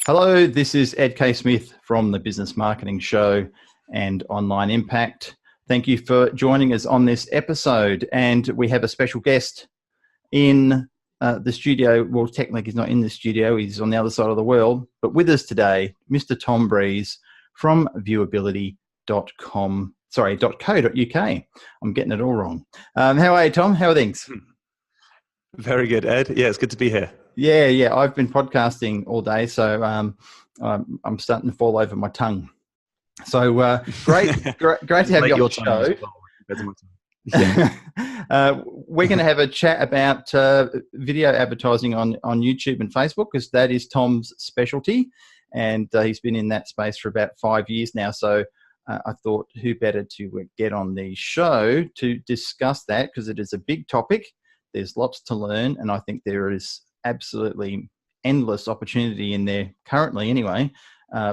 Hello, this is Ed K. Smith from the Business Marketing Show and Online Impact. Thank you for joining us on this episode. And we have a special guest in the studio. Well, technically he's not in the studio, he's on the other side of the world. But with us today, Mr. Tom Breeze from viewability.com. Sorry, .co.uk. I'm getting it all wrong. How are you, Tom? How are things? Very good, Ed. Yeah, it's good to be here. Yeah. I've been podcasting all day, so I'm starting to fall over my tongue. So great to have you on the show. We're going to have a chat about video advertising on YouTube and Facebook, because that is Tom's specialty, and he's been in that space for about 5 years now. So I thought, who better to get on the show to discuss that, because it is a big topic. There's lots to learn, and I think there is absolutely endless opportunity in there currently anyway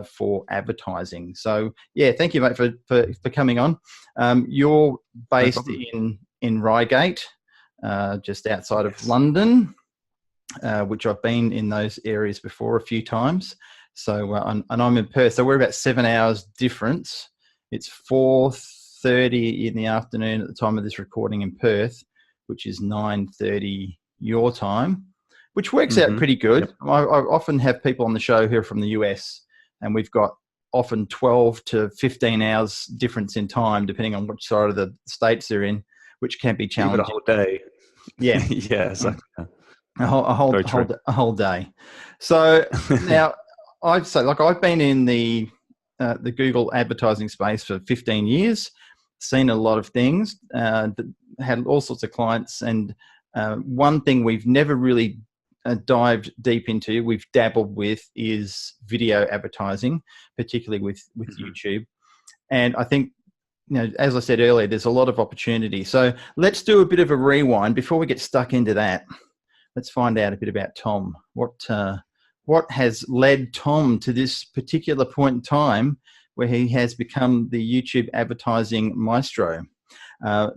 for advertising. So yeah, thank you, mate, for coming on. You're based in Reigate, just outside of London, which I've been in those areas before a few times. So and I'm in Perth, so we're about 7 hours difference. It's 4:30 in the afternoon at the time of this recording in Perth, which is 9:30 your time, which works out pretty good. Yep. I often have people on the show who are from the US, and we've got often 12 to 15 hours difference in time, depending on which side of the states they're in, which can be challenging. Even a whole day. Yeah. Yeah, exactly. A whole day. So now I'd say, like, I've been in the Google advertising space for 15 years, seen a lot of things, had all sorts of clients, and one thing we've never really dived deep into, we've dabbled with, is video advertising, particularly with YouTube. And I think, as I said earlier, there's a lot of opportunity. So let's do a bit of a rewind before we get stuck into that. Let's find out a bit about Tom. What has led Tom to this particular point in time where he has become the YouTube advertising maestro?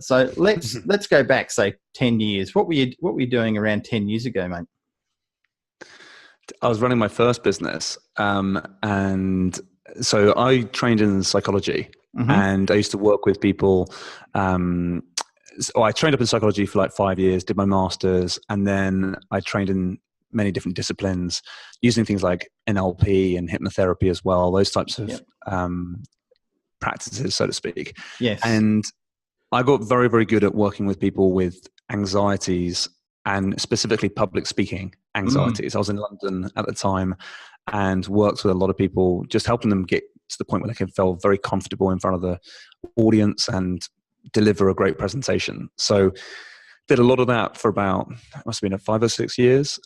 So let's go back, say, 10 years. What were you doing around 10 years ago, mate? I was running my first business, and so I trained in psychology, and I used to work with people. So I trained up in psychology for like 5 years, did my master's, and then I trained in many different disciplines, using things like NLP and hypnotherapy as well, those types of practices, so to speak. Yes. And I got very, very good at working with people with anxieties, and specifically public speaking anxieties. I was in London at the time and worked with a lot of people, just helping them get to the point where they can feel very comfortable in front of the audience and deliver a great presentation. So did a lot of that for about, must have been 5 or 6 years.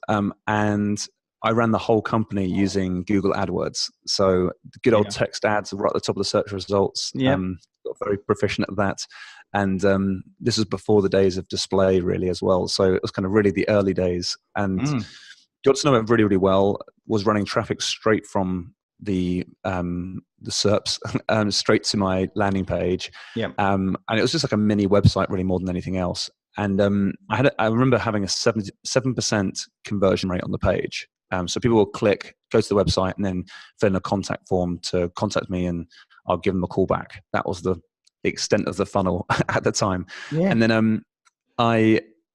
And I ran the whole company using Google AdWords. So the good old text ads right at the top of the search results. Got very proficient at that. And this was before the days of display, really, as well. So it was kind of really the early days. And got to know it really, really well. Was running traffic straight from the SERPs straight to my landing page. And it was just like a mini website, really, more than anything else. And I remember having a 7% conversion rate on the page. So people will click, go to the website, and then fill in a contact form to contact me, and I'll give them a call back. That was the extent of the funnel at the time. And then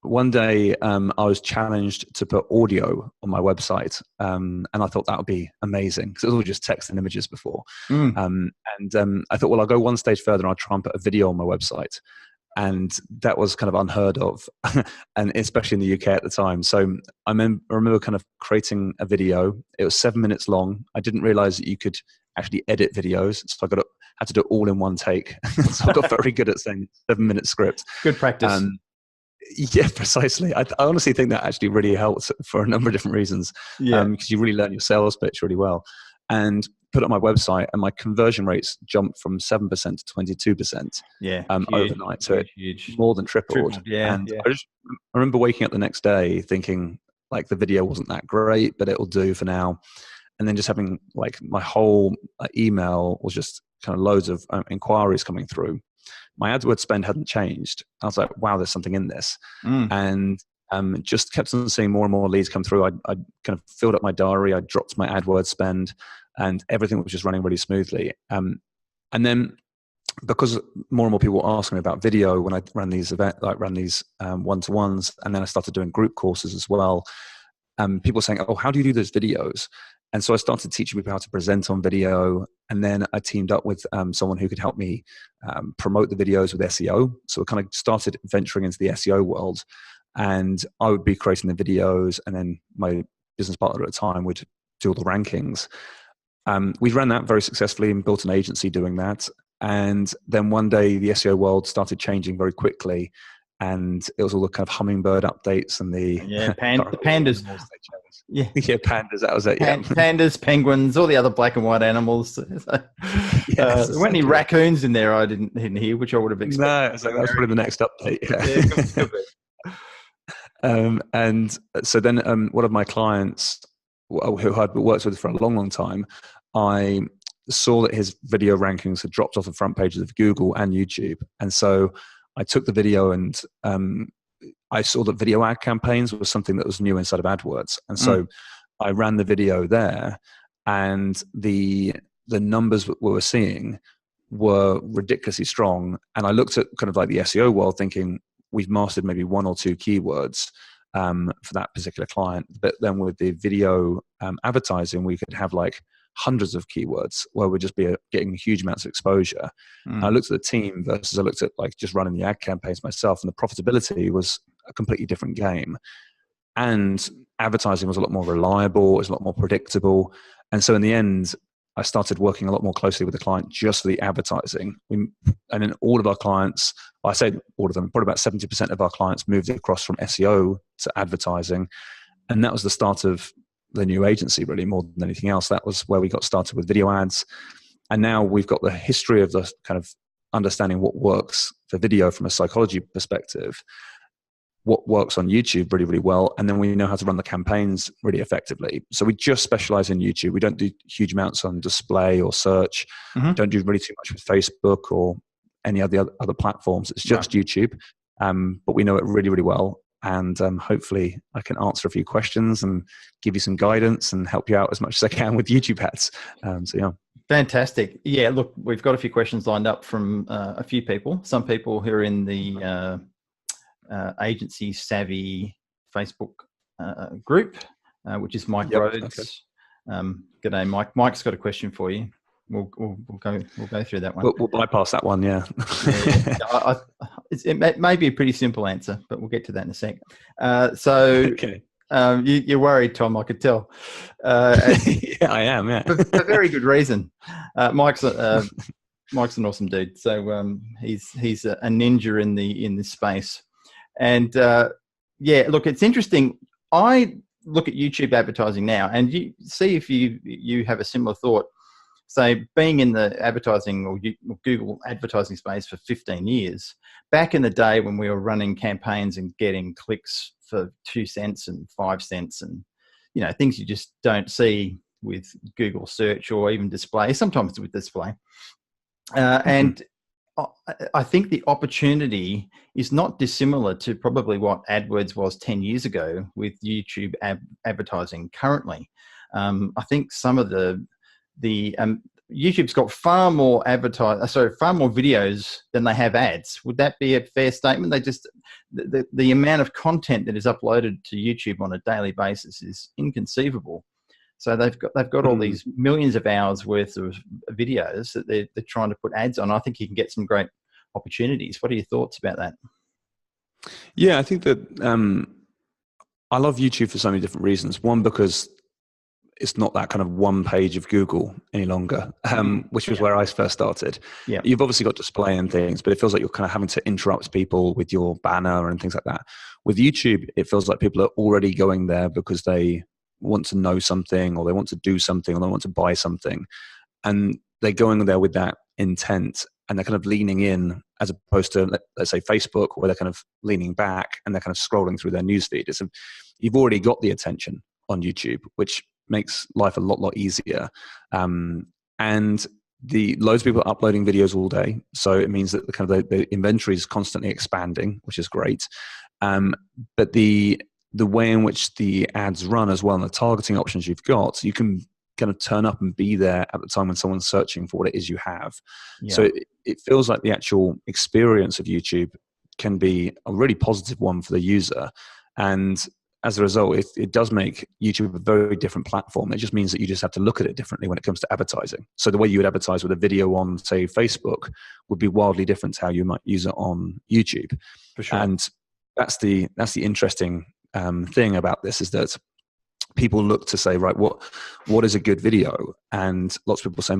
one day I was challenged to put audio on my website, and I thought that would be amazing, because it was all just text and images before. I thought, well, I'll go one stage further and I'll try and put a video on my website. And that was kind of unheard of, and especially in the UK at the time. So I remember kind of creating a video. It was 7 minutes long. I didn't realize that you could actually edit videos, so I had to do it all in one take. So I got very good at saying 7-minute script. Good practice. Yeah, precisely. I honestly think that actually really helps for a number of different reasons. Because you really learn your sales pitch really well. And put it on my website, and my conversion rates jumped from 7% to 22% overnight. So it more than tripled. And I remember waking up the next day thinking, like, the video wasn't that great, but it'll do for now. And then just having, like, my whole email was just kind of loads of inquiries coming through. My AdWords spend hadn't changed. I was like, wow, there's something in this. And Just kept on seeing more and more leads come through. I kind of filled up my diary. I dropped my AdWords spend, and everything was just running really smoothly. And then, because more and more people were asking me about video when I ran these one-to-ones, and then I started doing group courses as well. People were saying, "Oh, how do you do those videos?" And so I started teaching people how to present on video, and then I teamed up with someone who could help me promote the videos with SEO. So I kind of started venturing into the SEO world, and I would be creating the videos, and then my business partner at the time would do all the rankings. We ran that very successfully and built an agency doing that. And then one day the SEO world started changing very quickly, and it was all the kind of hummingbird updates and the pandas. Yeah, pandas. That was it. Yeah, pandas, penguins, all the other black and white animals. So, yes, there weren't any raccoons in there. I didn't hear, which I would have expected. No, that was probably the next update. Yeah. And so then one of my clients, who I'd worked with for a long time, I saw that his video rankings had dropped off the front pages of Google and YouTube. And so I took the video, and I saw that video ad campaigns was something that was new inside of AdWords. And so I ran the video there, and the numbers that we were seeing were ridiculously strong. And I looked at kind of like the SEO world thinking, we've mastered maybe one or two keywords for that particular client. But then with the video advertising, we could have like hundreds of keywords where we'd just be getting huge amounts of exposure. I looked at the team versus I looked at like just running the ad campaigns myself, and the profitability was a completely different game. And advertising was a lot more reliable, it was a lot more predictable. And so in the end, I started working a lot more closely with the client just for the advertising. And then all of our clients, I say all of them, probably about 70% of our clients moved across from SEO to advertising. And that was the start of the new agency, really, more than anything else. That was where we got started with video ads. And now we've got the history of the kind of understanding what works for video from a psychology perspective, what works on YouTube really, really well. And then we know how to run the campaigns really effectively. So we just specialize in YouTube. We don't do huge amounts on display or search. Don't do really too much with Facebook or any of the other platforms. It's just YouTube. But we know it really, really well. And hopefully I can answer a few questions and give you some guidance and help you out as much as I can with YouTube ads. So yeah. Fantastic. Yeah, look, we've got a few questions lined up from a few people. Some people who are in the agency savvy Facebook group, which is Mike Rhodes. Okay. G'day, Mike. Mike's got a question for you. We'll go through that one. We'll bypass that one, yeah. It may be a pretty simple answer, but we'll get to that in a sec. Okay. You're worried, Tom, I could tell. Yeah, I am, yeah. For very good reason. Mike's an awesome dude. So he's a ninja in this space. And yeah, look, it's interesting. I look at YouTube advertising now, and you see if you have a similar thought. So being in the advertising or Google advertising space for 15 years, back in the day when we were running campaigns and getting clicks for 2 cents and 5 cents and, things you just don't see with Google search or even display, sometimes with display. And I think the opportunity is not dissimilar to probably what AdWords was 10 years ago with YouTube advertising currently. I think some of the YouTube's got far more videos than they have ads. Would that be a fair statement? They just the amount of content that is uploaded to YouTube on a daily basis is inconceivable. So they've got all these millions of hours worth of videos that they're trying to put ads on. I think you can get some great opportunities. What are your thoughts about that? Yeah, I think that I love YouTube for so many different reasons. One, because it's not that kind of one page of Google any longer, which was where I first started. Yeah. You've obviously got display and things, but it feels like you're kind of having to interrupt people with your banner and things like that. With YouTube, it feels like people are already going there because they want to know something, or they want to do something, or they want to buy something. And they're going there with that intent, and they're kind of leaning in, as opposed to, let's say, Facebook, where they're kind of leaning back and they're kind of scrolling through their newsfeed. You've already got the attention on YouTube, which makes life a lot easier. And loads of people are uploading videos all day. So it means that the inventory is constantly expanding, which is great. But the way in which the ads run as well, and the targeting options you've got, you can kind of turn up and be there at the time when someone's searching for what it is you have. Yeah. So it feels like the actual experience of YouTube can be a really positive one for the user. And as a result, it does make YouTube a very different platform. It just means that you just have to look at it differently when it comes to advertising. So the way you would advertise with a video on, say, Facebook would be wildly different to how you might use it on YouTube. For sure. And that's the interesting thing about this, is that people look to say, right, what is a good video? And lots of people say,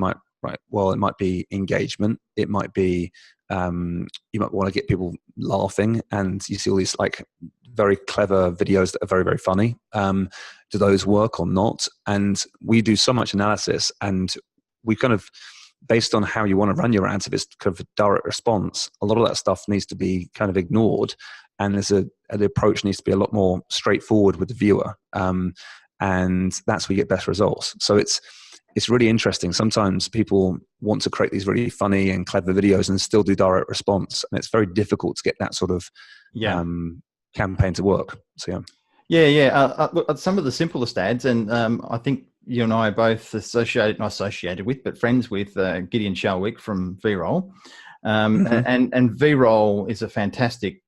well, it might be engagement. It might be, you might want to get people laughing, and you see all these like very clever videos that are very, very funny. Do those work or not? And we do so much analysis, and we kind of, based on how you want to run your ads, if it's kind of a direct response, a lot of that stuff needs to be kind of ignored. And the approach needs to be a lot more straightforward with the viewer. And that's where you get best results. So it's really interesting. Sometimes people want to create these really funny and clever videos and still do direct response. And it's very difficult to get that sort of campaign to work. So, look, some of the simplest ads, and I think you and I are both not associated with, but friends with Gideon Shalwick from VRoll. And VRoll is a fantastic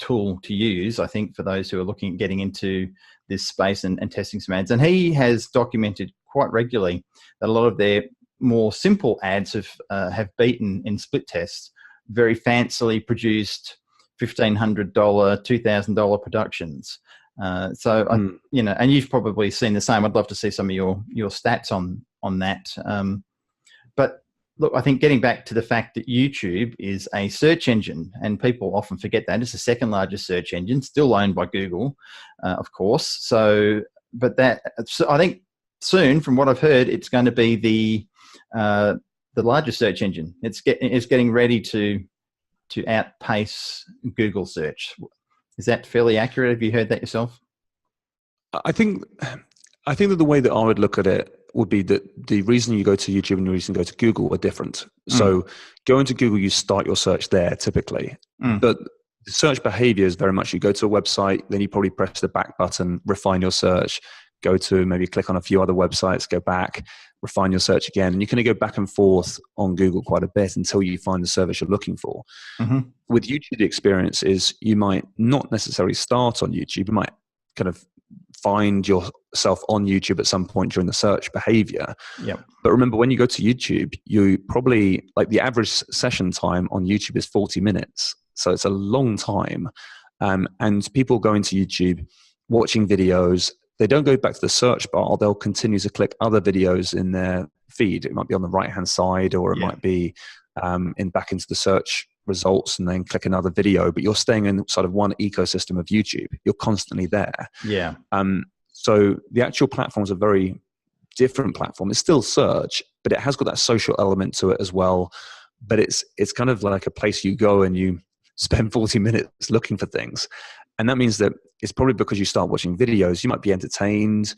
tool to use, I think, for those who are looking at getting into this space and testing some ads. And he has documented quite regularly that a lot of their more simple ads have beaten in split tests very fancily produced $1,500, $2,000 productions. And you've probably seen the same. I'd love to see some of your stats on that. But look, I think getting back to the fact that YouTube is a search engine, and people often forget that it's the second largest search engine, still owned by Google, of course. So I think soon, from what I've heard, it's going to be the largest search engine. It's getting ready to outpace Google search. Is that fairly accurate? Have you heard that yourself? I think that the way that I would look at it would be that the reason you go to YouTube and the reason you go to Google are different. So going to Google, you start your search there typically, but the search behavior is very much you go to a website, then you probably press the back button, refine your search, go to maybe click on a few other websites, go back, refine your search again. And you kind of go back and forth on Google quite a bit until you find the service you're looking for. With YouTube, the experience is you might not necessarily start on YouTube. You might kind of find yourself on YouTube at some point during the search behavior. But remember, when you go to YouTube, you probably, like, the average session time on YouTube is 40 minutes. So it's a long time. And people go into YouTube watching videos. They don't go back to the search bar. They'll continue to click other videos in their feed. It might be on the right-hand side, or it might be back into the search results and then click another video, but you're staying in sort of one ecosystem of YouTube. You're constantly there. So the actual platform is a very different platform. It's still search, but it has got that social element to it as well. But it's kind of like a place you go and you spend 40 minutes looking for things. And that means that it's probably because you start watching videos, you might be entertained,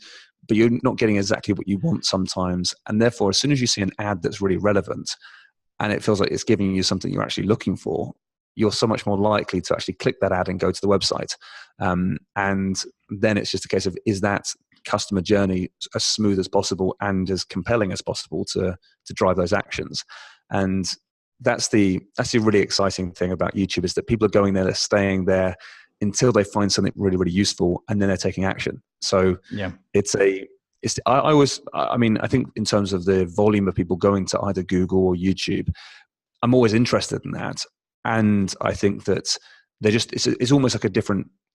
but you're not getting exactly what you want sometimes. And therefore, as soon as you see an ad that's really relevant, and it feels like it's giving you something you're actually looking for, you're so much more likely to actually click that ad and go to the website. And then it's just a case of, is that customer journey as smooth as possible and as compelling as possible to drive those actions? And that's the really exciting thing about YouTube, is that people are going there, they're staying there until they find something really, really useful, and then they're taking action. So I think in terms of the volume of people going to either Google or YouTube, I'm always interested in that. And I think that it's almost like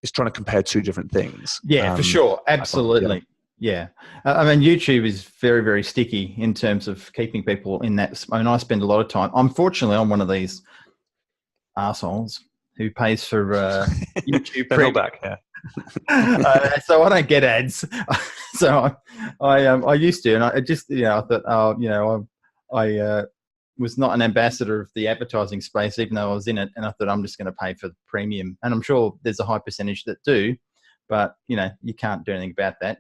it's trying to compare two different things. For sure. Absolutely. I mean, YouTube is very, very sticky in terms of keeping people in that. I mean, I spend a lot of time. Unfortunately, I'm one of these assholes who pays for YouTube Premium. So I don't get ads. So I used to, and I just, I thought, I was not an ambassador of the advertising space, even though I was in it, and I thought I'm just going to pay for the premium. And I'm sure there's a high percentage that do, but you can't do anything about that.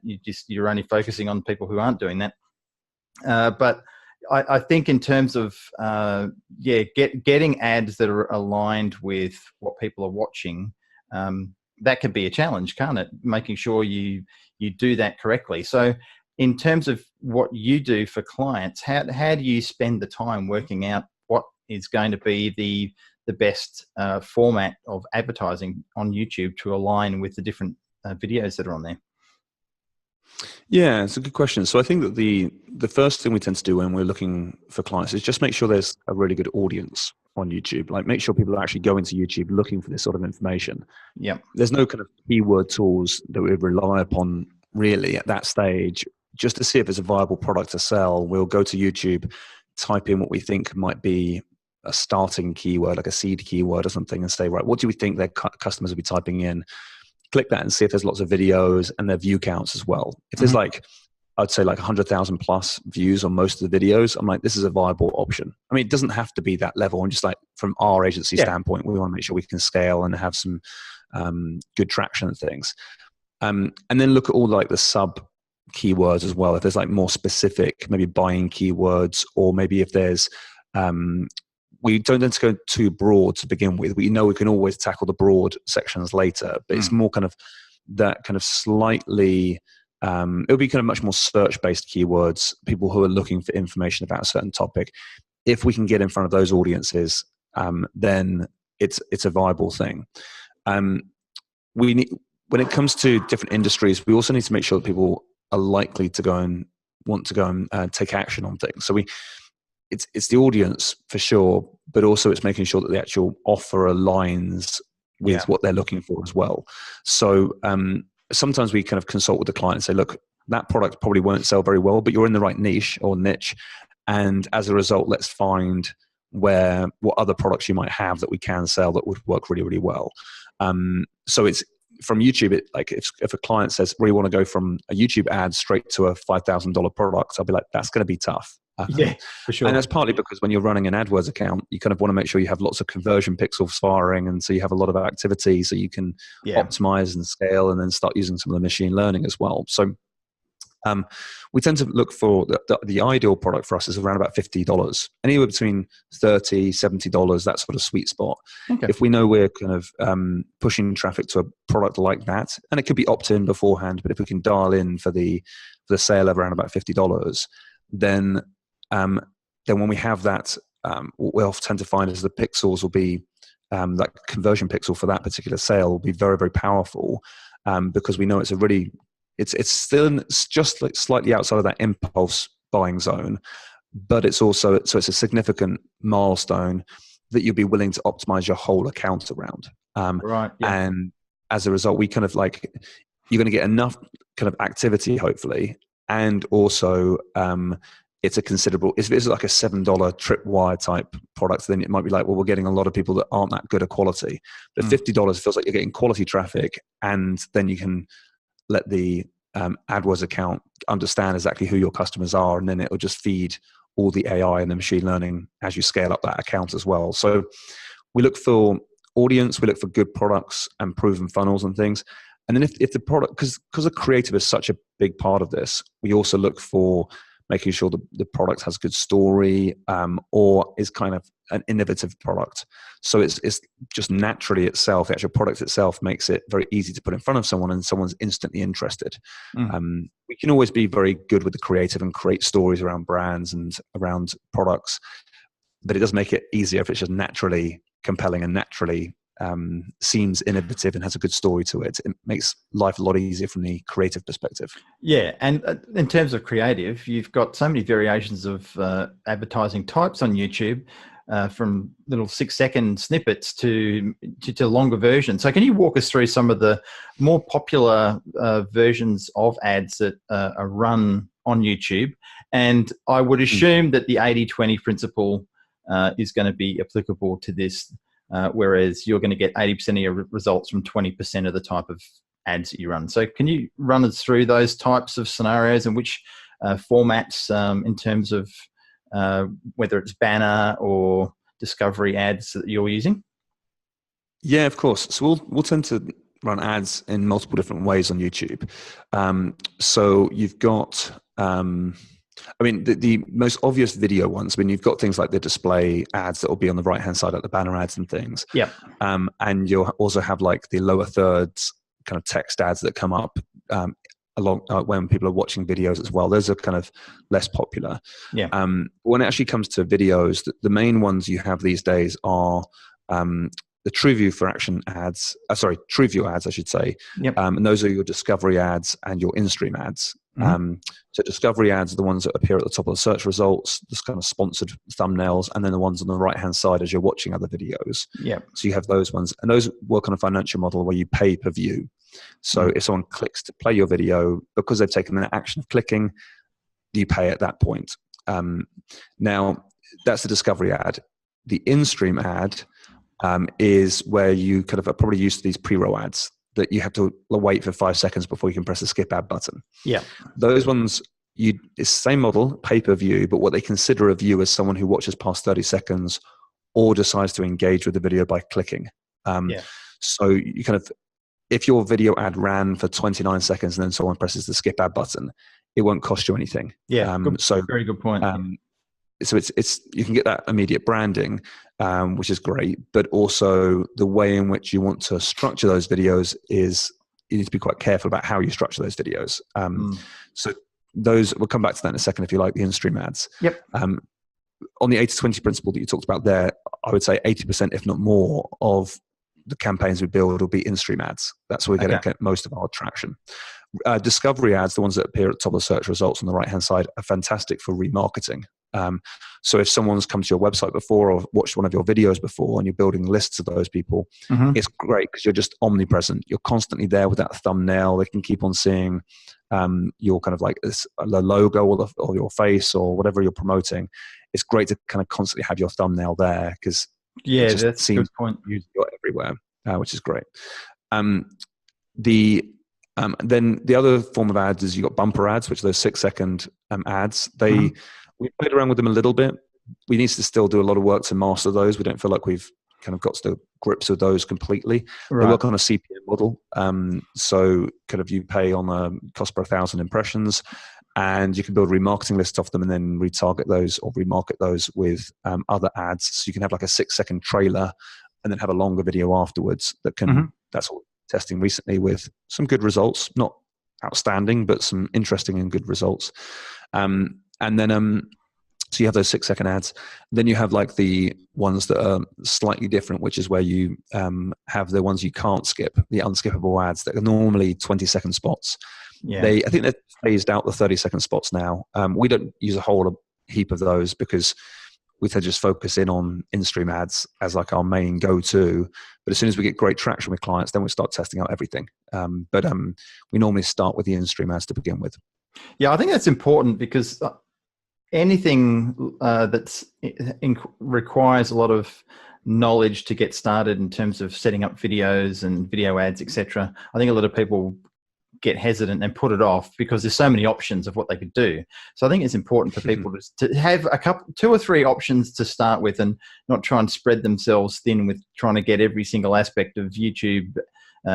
You're only focusing on people who aren't doing that. But I think in terms of getting ads that are aligned with what people are watching, that could be a challenge, can't it? Making sure you do that correctly. So in terms of what you do for clients, how do you spend the time working out what is going to be the best format of advertising on YouTube to align with the different videos that are on there? Yeah, it's a good question. So I think that the first thing we tend to do when we're looking for clients is just make sure there's a really good audience on YouTube. Like, make sure people are actually going to YouTube looking for this sort of information. Yeah. There's no kind of keyword tools that we rely upon really at that stage. Just to see if it's a viable product to sell, we'll go to YouTube, type in what we think might be a starting keyword, like a seed keyword or something, and say, right, what do we think their customers will be typing in? Click that and see if there's lots of videos and their view counts as well. If there's like, I'd say like 100,000 plus views on most of the videos, I'm like, this is a viable option. I mean, it doesn't have to be that level. And just like from our agency standpoint, we want to make sure we can scale and have some good traction and things. And then look at all like the sub keywords as well. If there's like more specific, maybe buying keywords, or maybe if there's, we don't tend to go too broad to begin with. We know we can always tackle the broad sections later, but it's more kind of that kind of slightly, it'll be kind of much more search-based keywords, people who are looking for information about a certain topic. If we can get in front of those audiences, then it's a viable thing. We need, when it comes to different industries, we also need to make sure that people are likely to go and want to go and take action on things. So it's the audience for sure, but also it's making sure that the actual offer aligns with what they're looking for as well. So sometimes we kind of consult with the client and say, look, that product probably won't sell very well, but you're in the right niche or niche. And as a result, let's find what other products you might have that we can sell that would work really, really well. So it's from YouTube, like if a client says, we want to go from a YouTube ad straight to a $5,000 product, I'll be like, that's going to be tough. Yeah, for sure. And that's partly because when you're running an AdWords account, you kind of want to make sure you have lots of conversion pixels firing, and so you have a lot of activity, so you can optimize and scale, and then start using some of the machine learning as well. So we tend to look for the ideal product for us is around about $50, anywhere between $30, $70, that sort of sweet spot. Okay. If we know we're kind of pushing traffic to a product like that, and it could be opt-in beforehand, but if we can dial in for the sale of around about $50, then when we have that, what we'll tend to find is the pixels will be, that conversion pixel for that particular sale will be very, very powerful, because we know it's a really, it's still just like slightly outside of that impulse buying zone, but it's also, so it's a significant milestone that you'll be willing to optimize your whole account around. Right. Yeah. And as a result, we kind of like, you're going to get enough kind of activity, hopefully, and also, it's a considerable, if it's like a $7 tripwire type product, then it might be like, well, we're getting a lot of people that aren't that good at quality. But $50 feels like you're getting quality traffic, and then you can let the AdWords account understand exactly who your customers are, and then it will just feed all the AI and the machine learning as you scale up that account as well. So we look for audience, we look for good products and proven funnels and things. And then if the product, because the creative is such a big part of this, we also look for making sure the product has good story, or is kind of an innovative product. So it's just naturally itself, the actual product itself makes it very easy to put in front of someone, and someone's instantly interested. We can always be very good with the creative and create stories around brands and around products, but it does make it easier if it's just naturally compelling and naturally seems innovative and has a good story to it. It makes life a lot easier from the creative perspective. Yeah, and in terms of creative, you've got so many variations of advertising types on YouTube, from little 6-second snippets to longer versions. So can you walk us through some of the more popular versions of ads that are run on YouTube? And I would assume that the 80-20 principle is going to be applicable to this. Whereas you're going to get 80% of your results from 20% of the type of ads that you run. So can you run us through those types of scenarios and which formats in terms of whether it's banner or discovery ads that you're using? Yeah, of course. So we'll tend to run ads in multiple different ways on YouTube. So you've got... I mean, the most obvious video ones, I mean, you've got things like the display ads that will be on the right-hand side, like the banner ads and things. Yeah. And you'll also have like the lower thirds kind of text ads that come up along when people are watching videos as well. Those are kind of less popular. Yeah. When it actually comes to videos, the main ones you have these days are the TrueView for action ads. TrueView ads, I should say. Yep. And those are your discovery ads and your in-stream ads. So discovery ads are the ones that appear at the top of the search results, this kind of sponsored thumbnails, and then the ones on the right-hand side as you're watching other videos. Yeah. So you have those ones, and those work on a financial model where you pay per view. So if someone clicks to play your video, because they've taken the action of clicking, you pay at that point. Now, that's the discovery ad. The in-stream ad is where you kind of are probably used to these pre-roll ads that you have to wait for 5 seconds before you can press the skip ad button. Yeah. Those ones, it's the same model, pay-per-view, but what they consider a view as someone who watches past 30 seconds or decides to engage with the video by clicking. So you kind of, if your video ad ran for 29 seconds and then someone presses the skip ad button, it won't cost you anything. Yeah. Very good point. So it's you can get that immediate branding, which is great, but also the way in which you want to structure those videos is you need to be quite careful about how you structure those videos. So those, we'll come back to that in a second if you like, the in-stream ads. Yep. On the 80-20 principle that you talked about there, I would say 80%, if not more, of the campaigns we build will be in-stream ads. That's where we're going to get most of our traction. Discovery ads, the ones that appear at the top of the search results on the right-hand side, are fantastic for remarketing. So if someone's come to your website before or watched one of your videos before and you're building lists of those people, it's great because you're just omnipresent. You're constantly there with that thumbnail. They can keep on seeing your kind of like the logo or your face or whatever you're promoting. It's great to kind of constantly have your thumbnail there because that's a good point. You're everywhere, which is great. Then the other form of ads is you got bumper ads, which are those 6-second ads. We played around with them a little bit. We need to still do a lot of work to master those. We don't feel like we've kind of got to grips with those completely. They work on a CPM model. So kind of you pay on a cost per 1,000 impressions, and you can build remarketing lists off them and then retarget those or remarket those with other ads. So you can have like a 6-second trailer and then have a longer video afterwards that can, that's what we're testing recently with some good results, not outstanding, but some interesting and good results. And then, so you have those 6-second ads. Then you have like the ones that are slightly different, which is where you have the ones you can't skip, the unskippable ads that are normally 20-second spots. Yeah. I think they've phased out the 30-second spots now. We don't use a whole heap of those because we tend to just focus in on in-stream ads as like our main go-to. But as soon as we get great traction with clients, then we start testing out everything. But we normally start with the in-stream ads to begin with. Yeah, I think that's important because anything requires a lot of knowledge to get started in terms of setting up videos and video ads, etc. I think a lot of people get hesitant and put it off because there's so many options of what they could do. So I think it's important for people to have two or three options to start with and not try and spread themselves thin with trying to get every single aspect of YouTube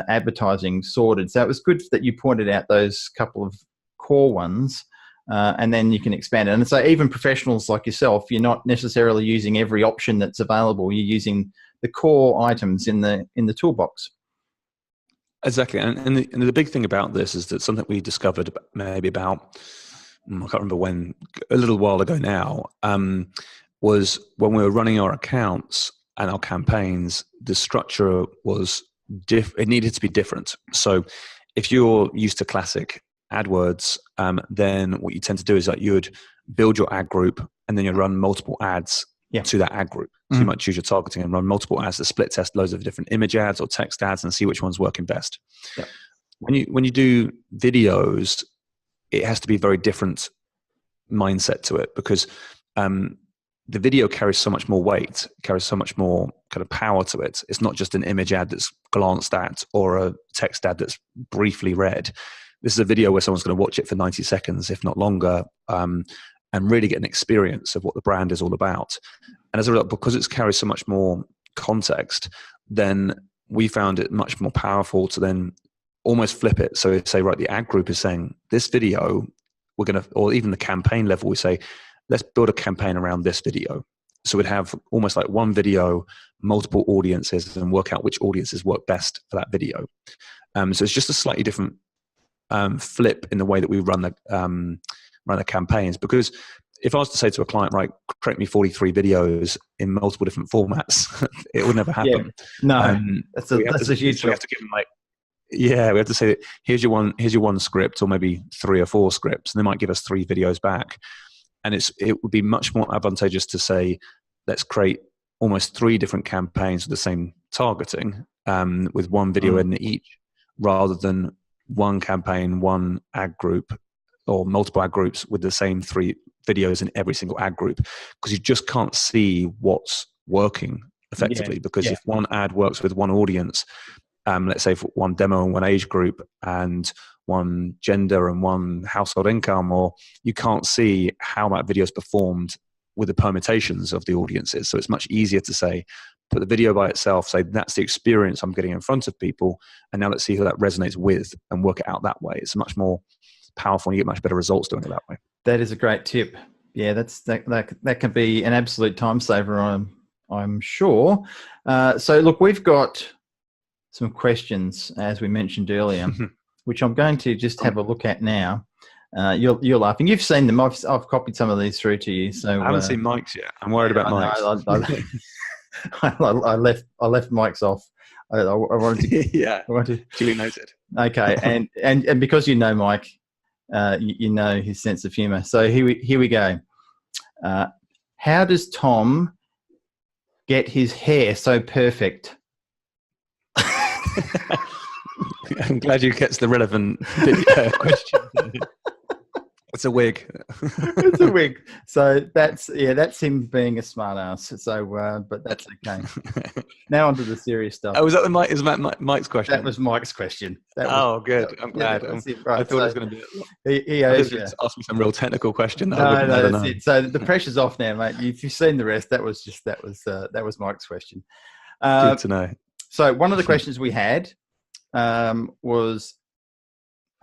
advertising sorted. So it was good that you pointed out those couple of core ones. And then you can expand it. And so even professionals like yourself, you're not necessarily using every option that's available. You're using the core items in the toolbox. Exactly. And the big thing about this is that something we discovered maybe about, I can't remember when, a little while ago now, was when we were running our accounts and our campaigns, the structure was it needed to be different. So if you're used to classic AdWords, then what you tend to do is that you would build your ad group and then you'd run multiple ads to that ad group. So you might choose your targeting and run multiple ads to split test loads of different image ads or text ads and see which one's working best. Yeah. When you do videos, it has to be a very different mindset to it because the video carries so much more weight, carries so much more kind of power to it. It's not just an image ad that's glanced at or a text ad that's briefly read. This is a video where someone's going to watch it for 90 seconds, if not longer, and really get an experience of what the brand is all about. And as a result, because it's carries so much more context, then we found it much more powerful to then almost flip it. So say, right, the ad group is saying, this video, we're going to, or even the campaign level, we say, let's build a campaign around this video. So we'd have almost like one video multiple audiences and work out which audiences work best for that video. So it's just a slightly different flip in the way that we run the campaigns. Because if I was to say to a client, right, create me 43 videos in multiple different formats, it would never happen. Yeah. No, that's a huge job. We have to give them we have to say that here's your one script, or maybe 3 or 4 scripts, and they might give us 3 videos back. And it would be much more advantageous to say, let's create almost 3 different campaigns with the same targeting, with one video in each, rather than one campaign, one ad group, or multiple ad groups with the same 3 videos in every single ad group, because you just can't see what's working effectively. Because if one ad works with one audience, let's say for one demo and one age group and one gender and one household income, or you can't see how that video is performed with the permutations of the audiences. So it's much easier to say, put the video by itself, say that's the experience I'm getting in front of people, and now let's see who that resonates with and work it out that way. It's much more powerful and you get much better results doing it that way. That is a great tip. Yeah, that can be an absolute time saver, I'm sure. So look, we've got some questions, as we mentioned earlier, which I'm going to just have a look at now. You're laughing. You've seen them. I've copied some of these through to you. So I haven't seen Mike's yet. I'm worried about Mike's. I left Mike's off. I wanted to. I wanted to. Duly noted. Okay, and because you know Mike, you know his sense of humour. So here we go. How does Tom get his hair so perfect? I'm glad you get to the relevant question. It's a wig. It's a wig. So that's him being a smart ass. So, but that's okay. Now onto the serious stuff. Oh, was that Mike? Is that Mike's question? That was Mike's question. Good. I'm glad. Right. I thought it was going to be. He owes you. Ask me some real technical question. No, that's it. So the pressure's off now, mate. If you've seen the rest, that was Mike's question. Good to know. So one of the questions we had was,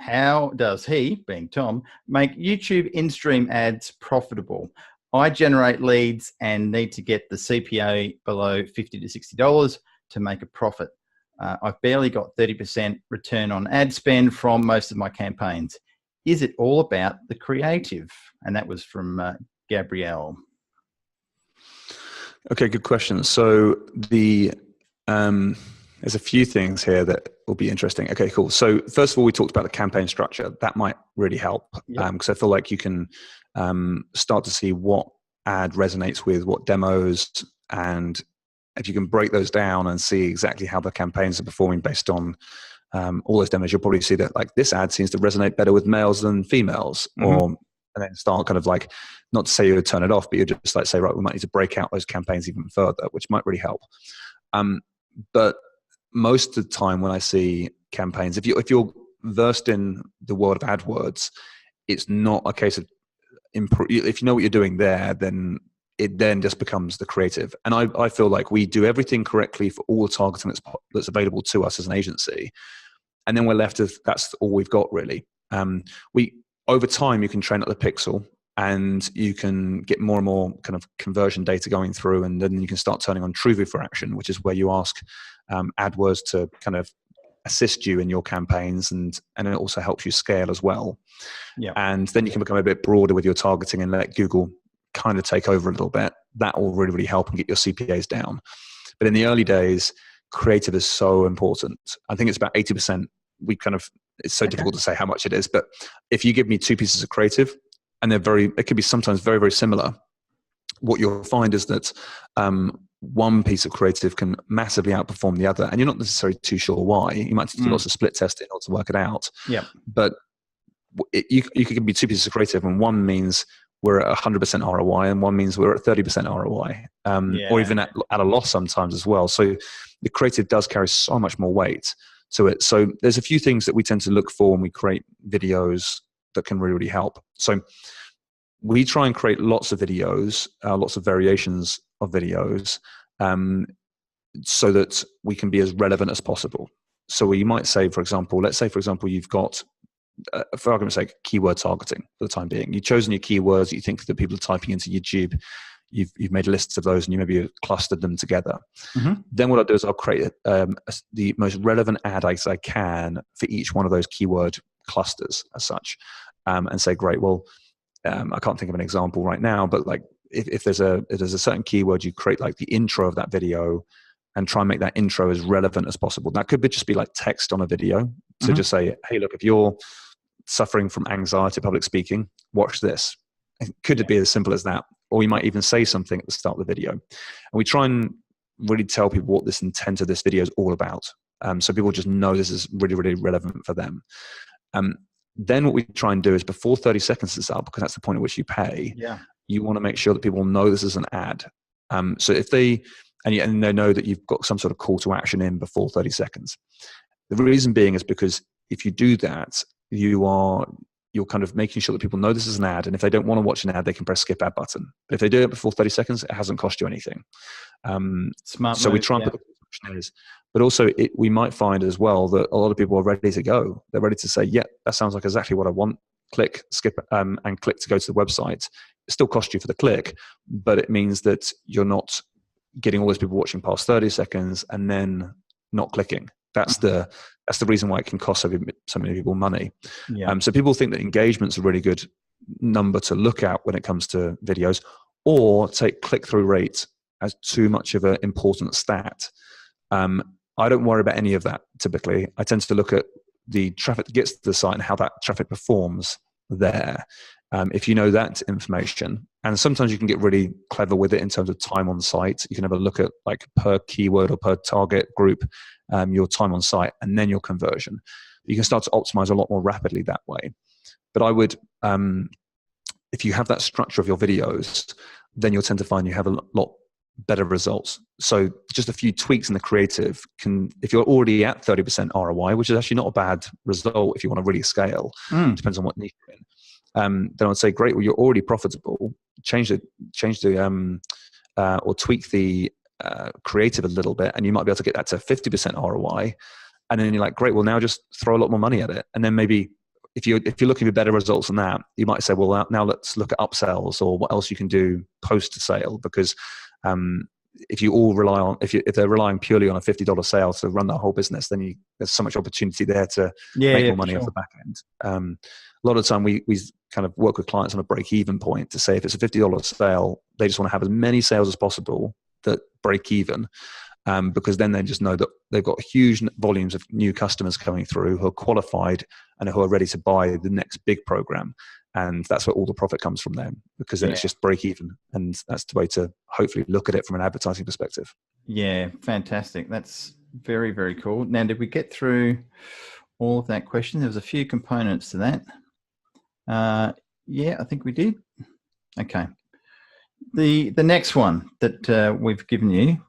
how does he, being Tom, make YouTube in-stream ads profitable? I generate leads and need to get the CPA below $50 to $60 to make a profit. I've barely got 30% return on ad spend from most of my campaigns. Is it all about the creative? And that was from Gabrielle. Okay, good question. So there's a few things here that will be interesting. Okay, cool. So first of all, we talked about the campaign structure. That might really help, because I feel like you can start to see what ad resonates with what demos, and if you can break those down and see exactly how the campaigns are performing based on all those demos, you'll probably see that like this ad seems to resonate better with males than females, and then start kind of like, not to say you would turn it off, but you just like say, right, we might need to break out those campaigns even further, which might really help. But most of the time when I see campaigns, if you're versed in the world of AdWords, it's not a case of if you know what you're doing there, then it then just becomes the creative. And I feel like we do everything correctly for all the targeting that's available to us as an agency, and then we're left with that's all we've got really. Over time you can train up the pixel, and you can get more and more kind of conversion data going through, and then you can start turning on TrueView for action, which is where you ask AdWords to kind of assist you in your campaigns, and it also helps you scale as well. Yeah. And then you can become a bit broader with your targeting and let Google kind of take over a little bit. That will really, really help and get your CPAs down. But in the early days, creative is so important. I think it's about 80%. It's so difficult to say how much it is, but if you give me 2 pieces of creative, and it could be sometimes very, very similar, what you'll find is that one piece of creative can massively outperform the other, and you're not necessarily too sure why. You might do lots of split testing in order to work it out. Yeah. But you could give me 2 pieces of creative, and one means we're at 100% ROI, and one means we're at 30% ROI, or even at a loss sometimes as well. So the creative does carry so much more weight to it. So there's a few things that we tend to look for when we create videos that can really, really help. So we try and create lots of videos, lots of variations of videos, so that we can be as relevant as possible. So we might say, for example, you've got, for argument's sake, keyword targeting for the time being. You've chosen your keywords that you think that people are typing into YouTube. you've made lists of those and you maybe clustered them together. Mm-hmm. Then what I'll do is I'll create the most relevant ad as I can for each one of those keyword clusters as such, and say, great, well, I can't think of an example right now, but like if there's a certain keyword, you create like the intro of that video and try and make that intro as relevant as possible. That could just be like text on a video. So just say, hey, look, if you're suffering from anxiety, public speaking, watch this. Could it be as simple as that? Or you might even say something at the start of the video. And we try and really tell people what this intent of this video is all about. So people just know this is really, really relevant for them. Then what we try and do is before 30 seconds is up, because that's the point at which you pay, you want to make sure that people know this is an ad. So if they know that you've got some sort of call to action in before 30 seconds. The reason being is because if you do that, you're kind of making sure that people know this is an ad, and if they don't want to watch an ad, they can press skip ad button. But if they do it before 30 seconds, it hasn't cost you anything. Smart. So we try and put the questionnaires, but also we might find as well that a lot of people are ready to go. They're ready to say, yeah, that sounds like exactly what I want. Click, skip, and click to go to the website. It still costs you for the click, but it means that you're not getting all those people watching past 30 seconds and then not clicking. That's the reason why it can cost so many people money. So people think that engagement's a really good number to look at when it comes to videos, or take click-through rate as too much of an important stat. I don't worry about any of that typically. I tend to look at the traffic that gets to the site and how that traffic performs there. If you know that information, and sometimes you can get really clever with it in terms of time on site. You can have a look at like per keyword or per target group, your time on site, and then your conversion. You can start to optimize a lot more rapidly that way. But I would, if you have that structure of your videos, then you'll tend to find you have a lot better results. So just a few tweaks in the creative if you're already at 30% ROI, which is actually not a bad result if you want to really scale, depends on what niche you're in. Then I'd say, great, well, you're already profitable. Change the or tweak the creative a little bit, and you might be able to get that to 50% ROI. And then you're like, great, well, now just throw a lot more money at it. And then maybe if you're looking for better results than that, you might say, well, now let's look at upsells or what else you can do post sale, because if you all rely on if they're relying purely on a $50 sale to run their whole business, then there's so much opportunity there to make more money off the back end. A lot of the time we kind of work with clients on a break-even point to say, if it's a $50 sale, they just want to have as many sales as possible that break even, because then they just know that they've got huge volumes of new customers coming through who are qualified and who are ready to buy the next big program. And that's where all the profit comes from them, because then it's just break even. And that's the way to hopefully look at it from an advertising perspective. Yeah, fantastic. That's very, very cool. Now, did we get through all of that question? There was a few components to that. Yeah, I think we did. Okay. The next one that we've given you,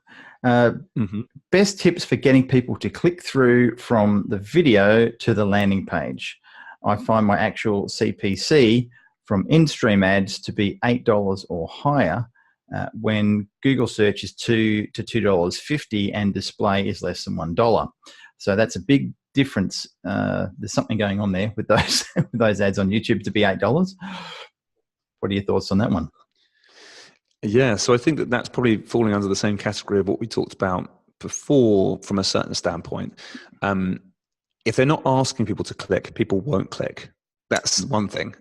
best tips for getting people to click through from the video to the landing page. I find my actual CPC from in-stream ads to be $8 or higher when Google search is $2 to $2.50 and display is less than $1. So that's a big difference. There's something going on there with those with those ads on YouTube to be $8. What are your thoughts on that one? Yeah, so I think that's probably falling under the same category of what we talked about before from a certain standpoint. If they're not asking people to click, people won't click. That's one thing.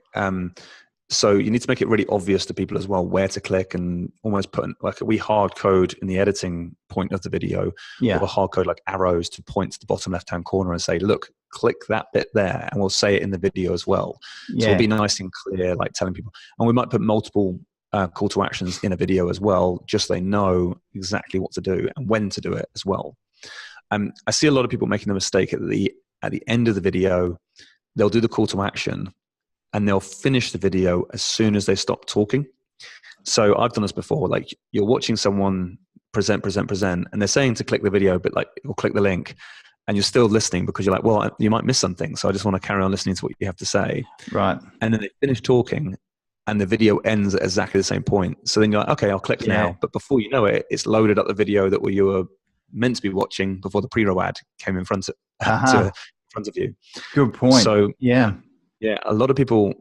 So you need to make it really obvious to people as well where to click, and almost put we hard code in the editing point of the video, or hard code like arrows to point to the bottom left-hand corner and say, look, click that bit there, and we'll say it in the video as well. So it'll be nice and clear, like telling people. And we might put multiple call to actions in a video as well, just so they know exactly what to do and when to do it as well. I see a lot of people making the mistake at the end of the video, they'll do the call to action and they'll finish the video as soon as they stop talking. So I've done this before, like you're watching someone present, and they're saying to click the video, but like, or click the link, and you're still listening because you're like, well, you might miss something. So I just want to carry on listening to what you have to say. Right. And then they finish talking and the video ends at exactly the same point. So then you're like, okay, I'll click now. But before you know it, it's loaded up the video that you were meant to be watching before the pre-roll ad came in front of you. Good point. So yeah, a lot of people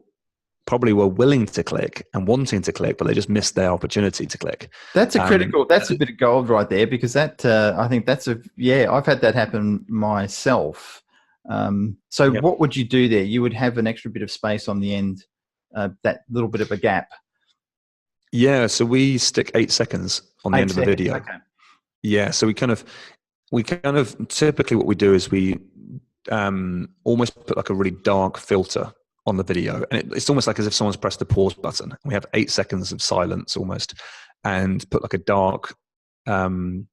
probably were willing to click and wanting to click, but they just missed their opportunity to click. That's a critical, that's a bit of gold right there, because that, I think that's I've had that happen myself. So what would you do there? You would have an extra bit of space on the end, that little bit of a gap. Yeah, so we stick 8 seconds on the end of the video. Okay. Yeah, so we kind of typically what we do is we almost put like a really dark filter on the video, and it's almost like as if someone's pressed the pause button. We have 8 seconds of silence almost, and put like a dark kind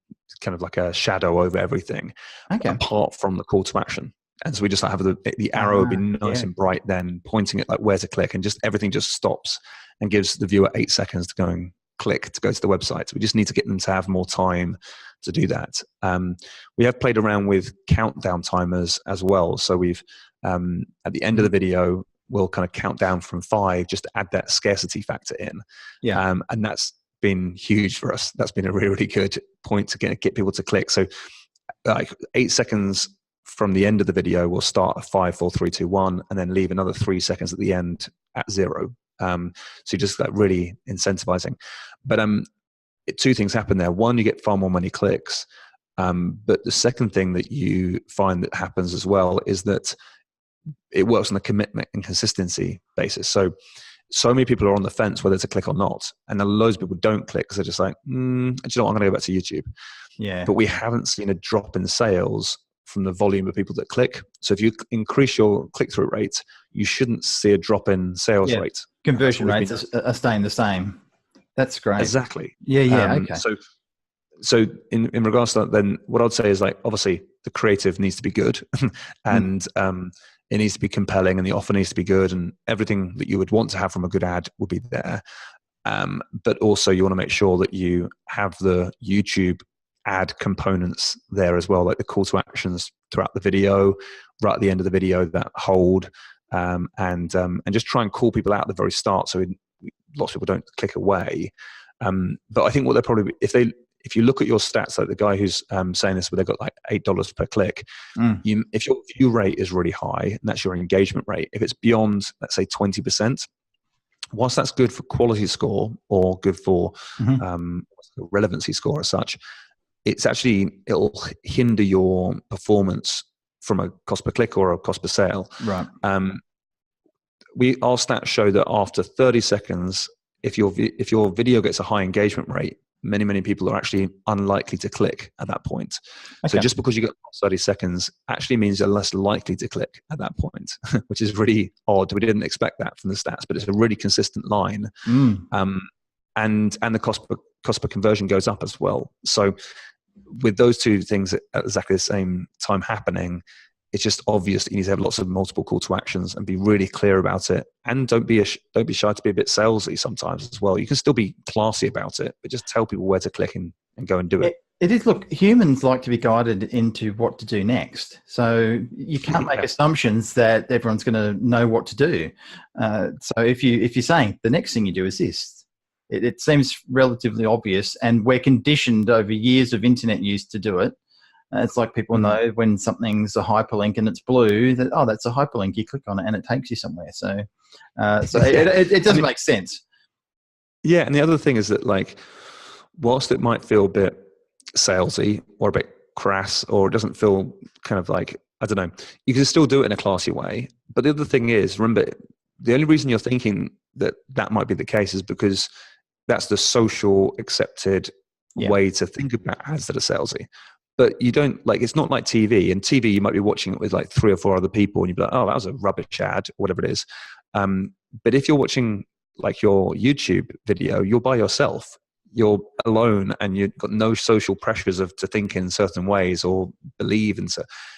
of like a shadow over everything, apart from the call to action. And so we just like have the arrow would be nice and bright then, pointing at like where to click, and just everything just stops and gives the viewer 8 seconds to go and click to go to the website. We just need to get them to have more time to do that. We have played around with countdown timers as well. So we've at the end of the video, we'll kind of count down from 5 just to add that scarcity factor in. And that's been huge for us. That's been a really, really good point to get people to click. So like 8 seconds from the end of the video, we'll start at 5, 4, 3, 2, 1, and then leave another 3 seconds at the end at 0. So you're just like really incentivizing. But 2 things happen there. One, you get far more money clicks. But the second thing that you find that happens as well is that it works on a commitment and consistency basis. So many people are on the fence whether to click or not. And then loads of people don't click because they're just like, do you know what, I'm going to go back to YouTube. Yeah. But we haven't seen a drop in sales from the volume of people that click. So if you increase your click-through rate, you shouldn't see a drop in sales rate. Conversion rates are staying the same. That's great. Exactly. Okay. So in regards to that, then what I'd say is like, obviously the creative needs to be good and it needs to be compelling, and the offer needs to be good, and everything that you would want to have from a good ad will be there. But also you want to make sure that you have the YouTube ad components there as well, like the call to actions throughout the video, right at the end of the video that hold, and just try and call people out at the very start so lots of people don't click away. But I think what they're probably, if you look at your stats, like the guy who's saying this, where they've got like $8 per click, if your view rate is really high, and that's your engagement rate, if it's beyond, let's say 20%, whilst that's good for quality score or good for relevancy score as such, it'll hinder your performance from a cost per click or a cost per sale. Right. Our stats show that after 30 seconds, if your video gets a high engagement rate, many people are actually unlikely to click at that point. So just because you get 30 seconds actually means you're less likely to click at that point, which is really odd. We didn't expect that from the stats, but it's a really consistent line. And the cost per conversion goes up as well. So with those 2 things at exactly the same time happening, it's just obvious that you need to have lots of multiple call to actions and be really clear about it. And don't be shy to be a bit salesy sometimes as well. You can still be classy about it, but just tell people where to click and go and do it. It is. Look, humans like to be guided into what to do next. So you can't make assumptions that everyone's going to know what to do. So if you're saying the next thing you do is this, it seems relatively obvious, and we're conditioned over years of internet use to do it. It's like people know when something's a hyperlink and it's blue, that, oh, that's a hyperlink. You click on it and it takes you somewhere. So it doesn't make sense. Yeah, and the other thing is that, like, whilst it might feel a bit salesy or a bit crass, or it doesn't feel kind of like, I don't know, you can still do it in a classy way. But the other thing is, remember, the only reason you're thinking that might be the case is because that's the social accepted way to think about ads that are salesy. But you don't, like, it's not like TV. In TV, you might be watching it with like 3 or 4 other people and you'd be like, oh, that was a rubbish ad, or whatever it is. But if you're watching like your YouTube video, you're by yourself, you're alone, and you've got no social pressures to think in certain ways or believe in.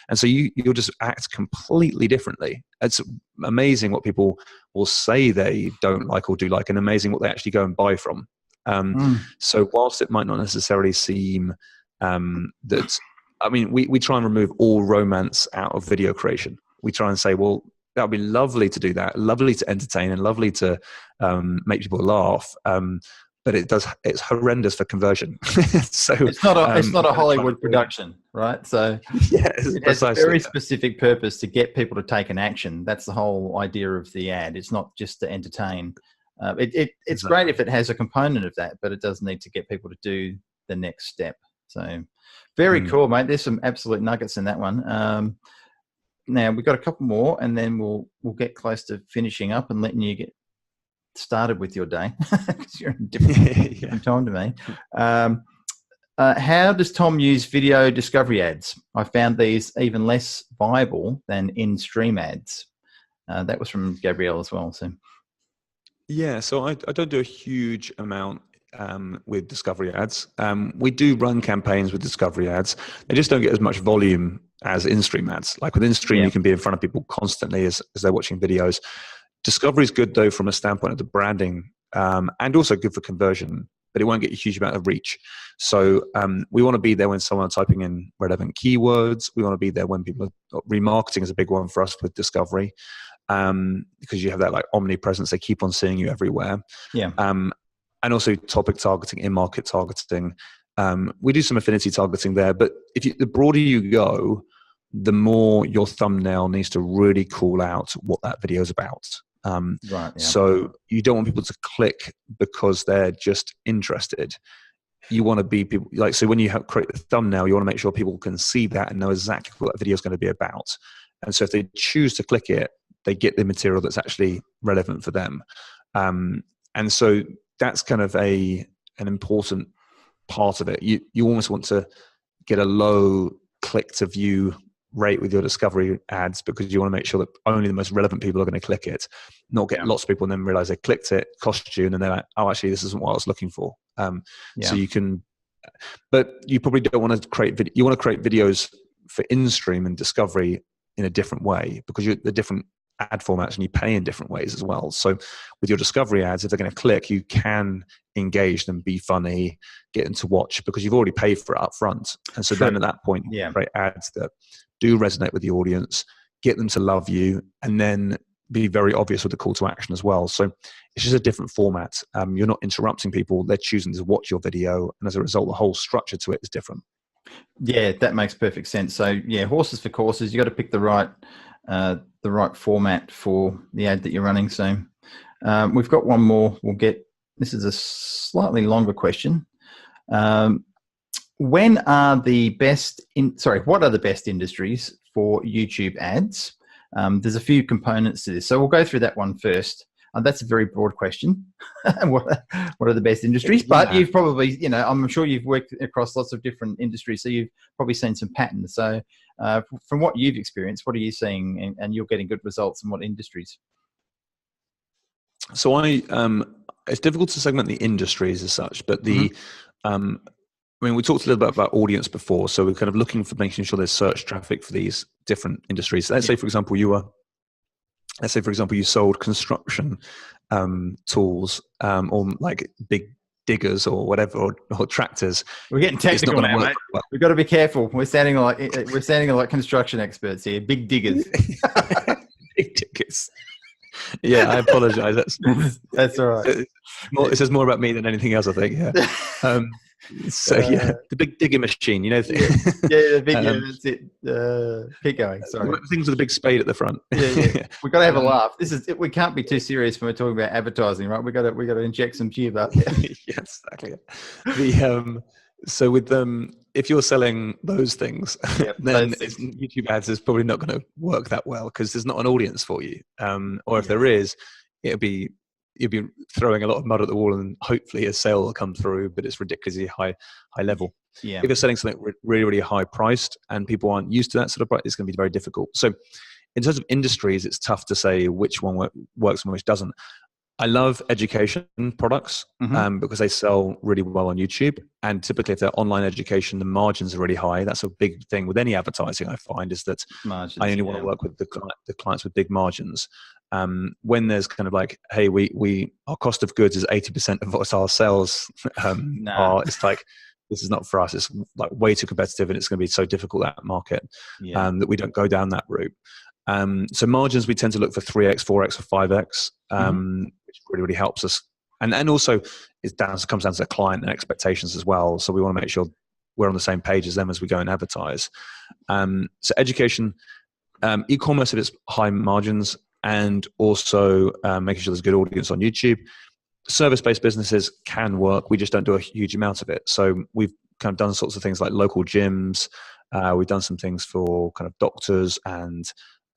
And so you'll just act completely differently. It's amazing what people will say they don't like or do like, and amazing what they actually go and buy from. So whilst it might not necessarily seem that, I mean, we try and remove all romance out of video creation. We try and say, well, that would be lovely to do that, lovely to entertain, and lovely to make people laugh. but it's horrendous for conversion. So it's not a Hollywood production, right? So yeah, it has a very specific purpose to get people to take an action. That's the whole idea of the ad. It's not just to entertain. It's great if it has a component of that, but it does need to get people to do the next step. So very cool, mate. There's some absolute nuggets in that one. Now we've got a couple more, and then we'll get close to finishing up and letting you get started with your day, because you're in a different time to me. How does Tom use video discovery ads? I found these even less viable than in-stream ads. That was from Gabrielle as well. So yeah, so I don't do a huge amount with discovery ads. We do run campaigns with discovery ads. They just don't get as much volume as in-stream ads. Like with in-stream, you can be in front of people constantly as they're watching videos. Discovery is good though from a standpoint of the branding, and also good for conversion, but it won't get a huge amount of reach. So we want to be there when someone's typing in relevant keywords. We want to be there when people are, remarketing is a big one for us with discovery, because you have that like omnipresence. They keep on seeing you everywhere. Yeah. And also topic targeting, in-market targeting. We do some affinity targeting there, but the broader you go, the more your thumbnail needs to really call out what that video is about. Right, yeah. So you don't want people to click because they're just interested. You want to be people like, so when you create the thumbnail, you want to make sure people can see that and know exactly what that video is going to be about. And so if they choose to click it, they get the material that's actually relevant for them. And so that's kind of an important part of it. You almost want to get a low click to view rate with your discovery ads, because you want to make sure that only the most relevant people are going to click it, not get lots of people and then realize they clicked it, cost you, and then they're like, oh, actually this isn't what I was looking for. So you can, but you probably don't want to create you want to create videos for in-stream and discovery in a different way, because the different ad formats and you pay in different ways as well. So with your discovery ads, if they're going to click, you can engage them, be funny, get them to watch, because you've already paid for it up front. And so then at that point, create ads that do resonate with the audience, get them to love you, and then be very obvious with the call to action as well. So it's just a different format. You're not interrupting people. They're choosing to watch your video. And as a result, the whole structure to it is different. Yeah, that makes perfect sense. So yeah, horses for courses. You got to pick the right format for the ad that you're running. So we've got one more. This is a slightly longer question. What are the best industries for YouTube ads? There's a few components to this. So we'll go through that one first. That's a very broad question. What are the best industries? But you've probably, I'm sure you've worked across lots of different industries, so you've probably seen some patterns. So from what you've experienced, what are you seeing, and you're getting good results in what industries? So it's difficult to segment the industries as such, but we talked a little bit about audience before, so we're kind of looking for making sure there's search traffic for these different industries. Let's say, for example, you sold construction tools, or like big diggers or whatever, or tractors. We're getting technical now, mate. Well. We've got to be careful. We're sounding like construction experts here. Big diggers. Big diggers. Yeah, I apologize. That's all right. It says more about me than anything else, I think. Yeah. The big digger machine, the big. That's it. Keep going. Sorry. Things with a big spade at the front. We've got to have a laugh. We can't be too serious when we're talking about advertising, right? We got to inject some humour. Yes, exactly. So with if you're selling those things, then YouTube ads is probably not going to work that well, because there's not an audience for you. Or if there is, you'd be throwing a lot of mud at the wall, and hopefully a sale will come through, but it's ridiculously high level. Yeah. If you're selling something really, really high priced and people aren't used to that sort of price, it's going to be very difficult. So in terms of industries, it's tough to say which one works and which doesn't. I love education products because they sell really well on YouTube. And typically if they're online education, the margins are really high. That's a big thing with any advertising, I find, is that margins, I only want to work with the clients with big margins. When there's kind of like, hey, our cost of goods is 80% of what our sales are, it's like, this is not for us. It's like way too competitive, and it's going to be so difficult, that market, that we don't go down that route. So margins, we tend to look for 3x, 4x, or 5x, which really, really helps us And also comes down to the client and expectations as well. So we want to make sure we're on the same page as them as we go and advertise. So education, e-commerce at its high margins, and also making sure there's a good audience on YouTube. Service-based businesses can work. We just don't do a huge amount of it. So we've kind of done sorts of things like local gyms. We've done some things for kind of doctors, and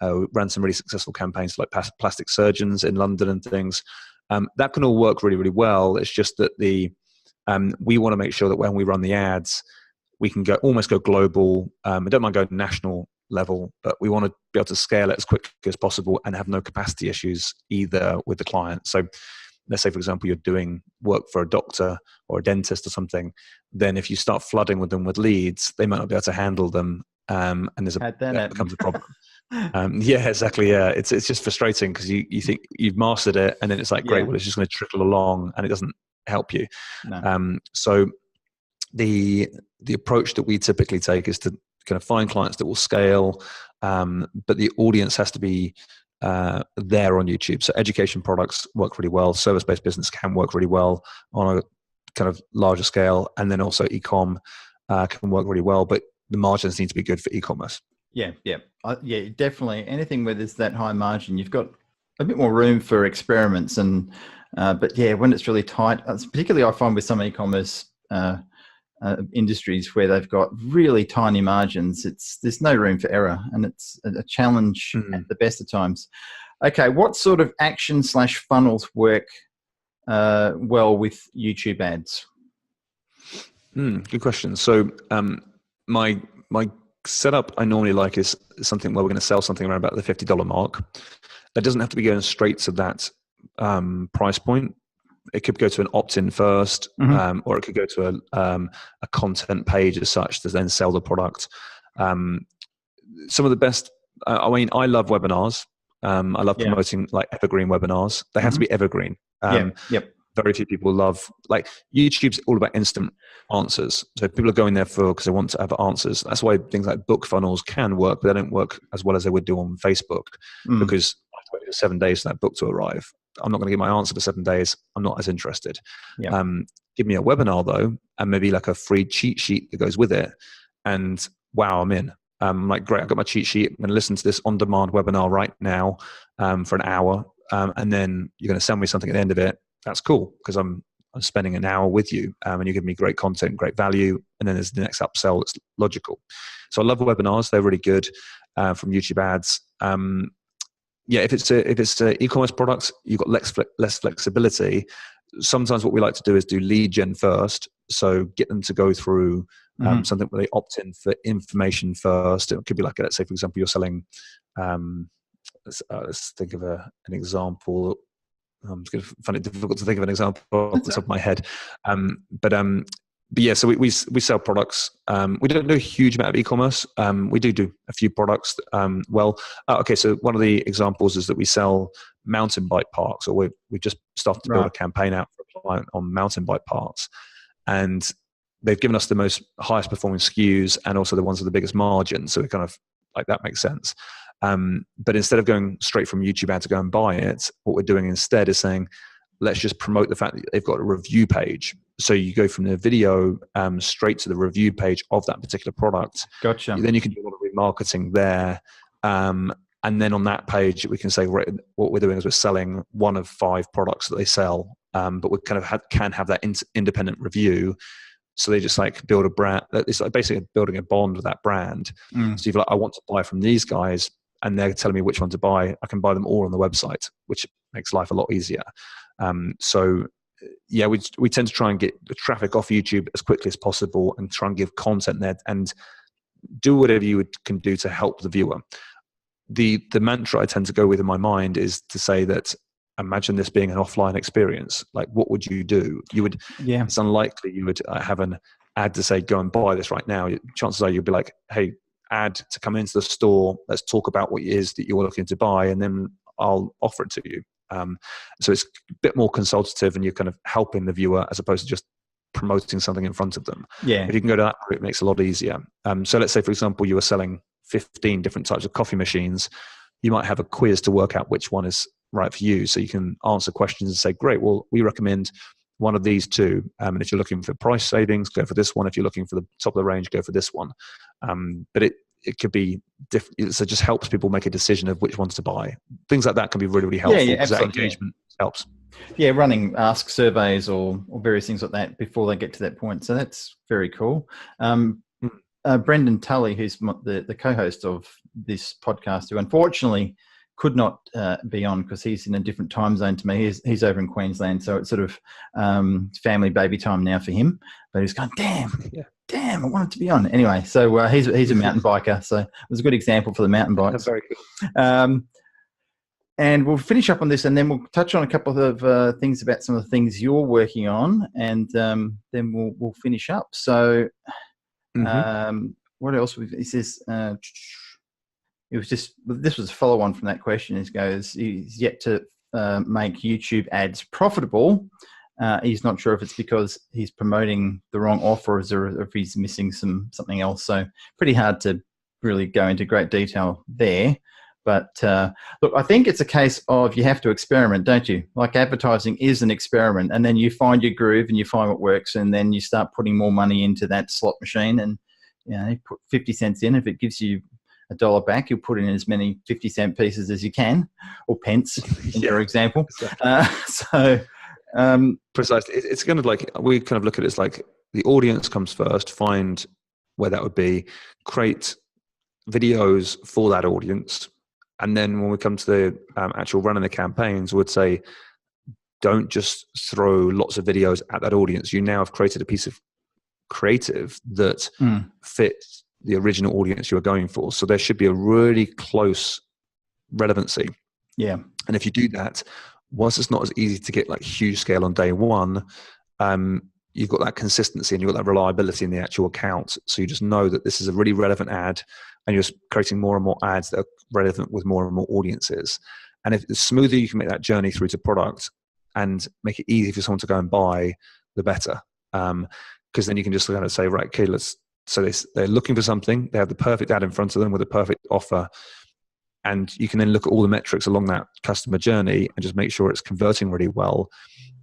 we ran some really successful campaigns like plastic surgeons in London and things. That can all work really, really well. It's just that we want to make sure that when we run the ads, we can almost go global. I don't mind going national level, but we want to be able to scale it as quickly as possible and have no capacity issues either with the client. So let's say, for example, you're doing work for a doctor or a dentist or something. Then if you start flooding with them with leads, they might not be able to handle them. And that becomes a problem. Yeah, exactly. Yeah, it's just frustrating because you think you've mastered it, and then it's like, great, well, it's just going to trickle along, and it doesn't help you. No. So the approach that we typically take is to kind of find clients that will scale, but the audience has to be there on YouTube. So education products work really well. Service-based business can work really well on a kind of larger scale, and then also e-com can work really well. But the margins need to be good for e-commerce. Yeah, definitely. Anything where there's that high margin, you've got a bit more room for experiments. And but yeah, when it's really tight, particularly I find with some e-commerce industries where they've got really tiny margins, there's no room for error, and it's a challenge at the best of times. Okay, what sort of action/funnels work well with YouTube ads? Good question. So my setup I normally like is something where we're going to sell something around about the $50 mark. That doesn't have to be going straight to that price point. It could go to an opt-in first, or it could go to a content page as such to then sell the product. Some of the best, I love webinars. I love promoting like evergreen webinars. They have to be evergreen. Very few people love, like, YouTube's all about instant answers. So people are going there because they want to have answers. That's why things like book funnels can work, but they don't work as well as they would do on Facebook because I have to wait for 7 days for that book to arrive. I'm not going to get my answer for 7 days. I'm not as interested. Give me a webinar though, and maybe like a free cheat sheet that goes with it. And wow, I'm in. I'm like, great, I've got my cheat sheet. I'm going to listen to this on-demand webinar right now for an hour. And then you're going to send me something at the end of it. That's cool because I'm spending an hour with you, and you give me great content, great value, and then there's the next upsell that's logical. So I love webinars; they're really good from YouTube ads. If it's e-commerce products, you've got less flexibility. Sometimes what we like to do is do lead gen first, so get them to go through something where they opt in for information first. It could be like, let's say, for example, you're selling. Let's think of an example. I'm just going to find it difficult to think of an example off the top of my head. But yeah, so we sell products. We don't do a huge amount of e-commerce. We do a few products okay, so one of the examples is that we sell mountain bike parks, or we just started to build a campaign out for a client on mountain bike parks. And they've given us the highest performing SKUs and also the ones with the biggest margin. So it kind of like, that makes sense. But instead of going straight from YouTube ad to go and buy it, what we're doing instead is saying, let's just promote the fact that they've got a review page. So you go from the video straight to the review page of that particular product. Gotcha. Then you can do a lot of remarketing there. And then on that page, we can say, right, what we're doing is we're selling one of 5 products that they sell, but we kind of can have that independent review. So they just like build a brand. It's like basically building a bond with that brand. So you're like, I want to buy from these guys, and they're telling me which one to buy. I can buy them all on the website, which makes life a lot easier. So yeah, we tend to try and get the traffic off YouTube as quickly as possible and try and give content there and do whatever you can do to help the viewer. The mantra I tend to go with in my mind is to say that, imagine this being an offline experience. Like, what would you do? It's unlikely you would have an ad to say, go and buy this right now. Chances are you'll be like, hey, ad to come into the store. Let's talk about what it is that you're looking to buy, and then I'll offer it to you. So it's a bit more consultative, and you're kind of helping the viewer as opposed to just promoting something in front of them. Yeah. If you can go to that route, it makes it a lot easier. So let's say, for example, you were selling 15 different types of coffee machines. You might have a quiz to work out which one is right for you. So you can answer questions and say, great, well, we recommend one of these two. And if you're looking for price savings, go for this one. If you're looking for the top of the range, go for this one. But it could be different. So it just helps people make a decision of which ones to buy. Things like that can be really, really helpful because that engagement helps. Yeah, running ask surveys or various things like that before they get to that point. So that's very cool. Brendan Tully, who's the co-host of this podcast, who unfortunately could not be on because he's in a different time zone to me. He's over in Queensland, so it's sort of family baby time now for him. But he's going, damn, I wanted to be on. Anyway, so he's a mountain biker, so it was a good example for the mountain bikes. That's very cool. And we'll finish up on this, and then we'll touch on a couple of things about some of the things you're working on, and then we'll finish up. So what else? He says... It was this was a follow-on from that question. He goes, he's yet to make YouTube ads profitable. He's not sure if it's because he's promoting the wrong offers or if he's missing something else. So pretty hard to really go into great detail there. But look, I think it's a case of you have to experiment, don't you? Like advertising is an experiment, and then you find your groove and you find what works, and then you start putting more money into that slot machine, and you put 50 cents in. If it gives you $1 back, you'll put in as many 50-cent pieces as you can, or pence in your example. Exactly. Precisely. It's kind of like, we kind of look at it as like the audience comes first, find where that would be, create videos for that audience. And then when we come to the actual running the campaigns, we'd say, don't just throw lots of videos at that audience. You now have created a piece of creative that fits the original audience you were going for. So there should be a really close relevancy. Yeah. And if you do that, once it's not as easy to get like huge scale on day one, you've got that consistency and you've got that reliability in the actual account. So you just know that this is a really relevant ad, and you're creating more and more ads that are relevant with more and more audiences. And if the smoother you can make that journey through to product and make it easy for someone to go and buy, the better. Because then you can just kind of say, right, okay, so they're looking for something. They have the perfect ad in front of them with a perfect offer. And you can then look at all the metrics along that customer journey and just make sure it's converting really well.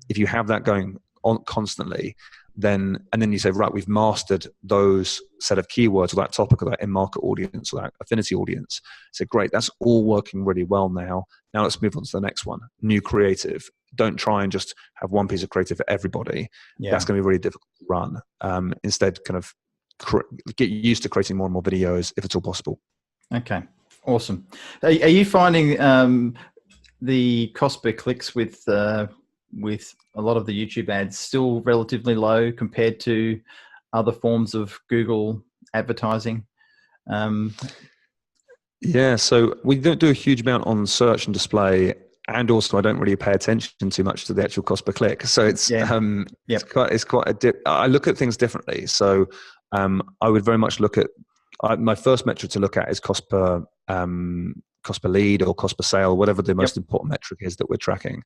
If you have that going on constantly, then you say, right, we've mastered those set of keywords or that topic or that in-market audience or that affinity audience. So great, that's all working really well now. Now let's move on to the next one. New creative. Don't try and just have one piece of creative for everybody. Yeah. That's going to be really difficult to run. Instead, kind of get used to creating more and more videos if it's all possible. Okay, awesome. Are you finding the cost per clicks with a lot of the YouTube ads still relatively low compared to other forms of Google advertising? Yeah, so we don't do a huge amount on search and display, and also I don't really pay attention too much to the actual cost per click. So it's it's quite a dip. I look at things differently. So I would very much look at my first metric to look at is cost per lead or cost per sale, whatever the most important metric is that we're tracking.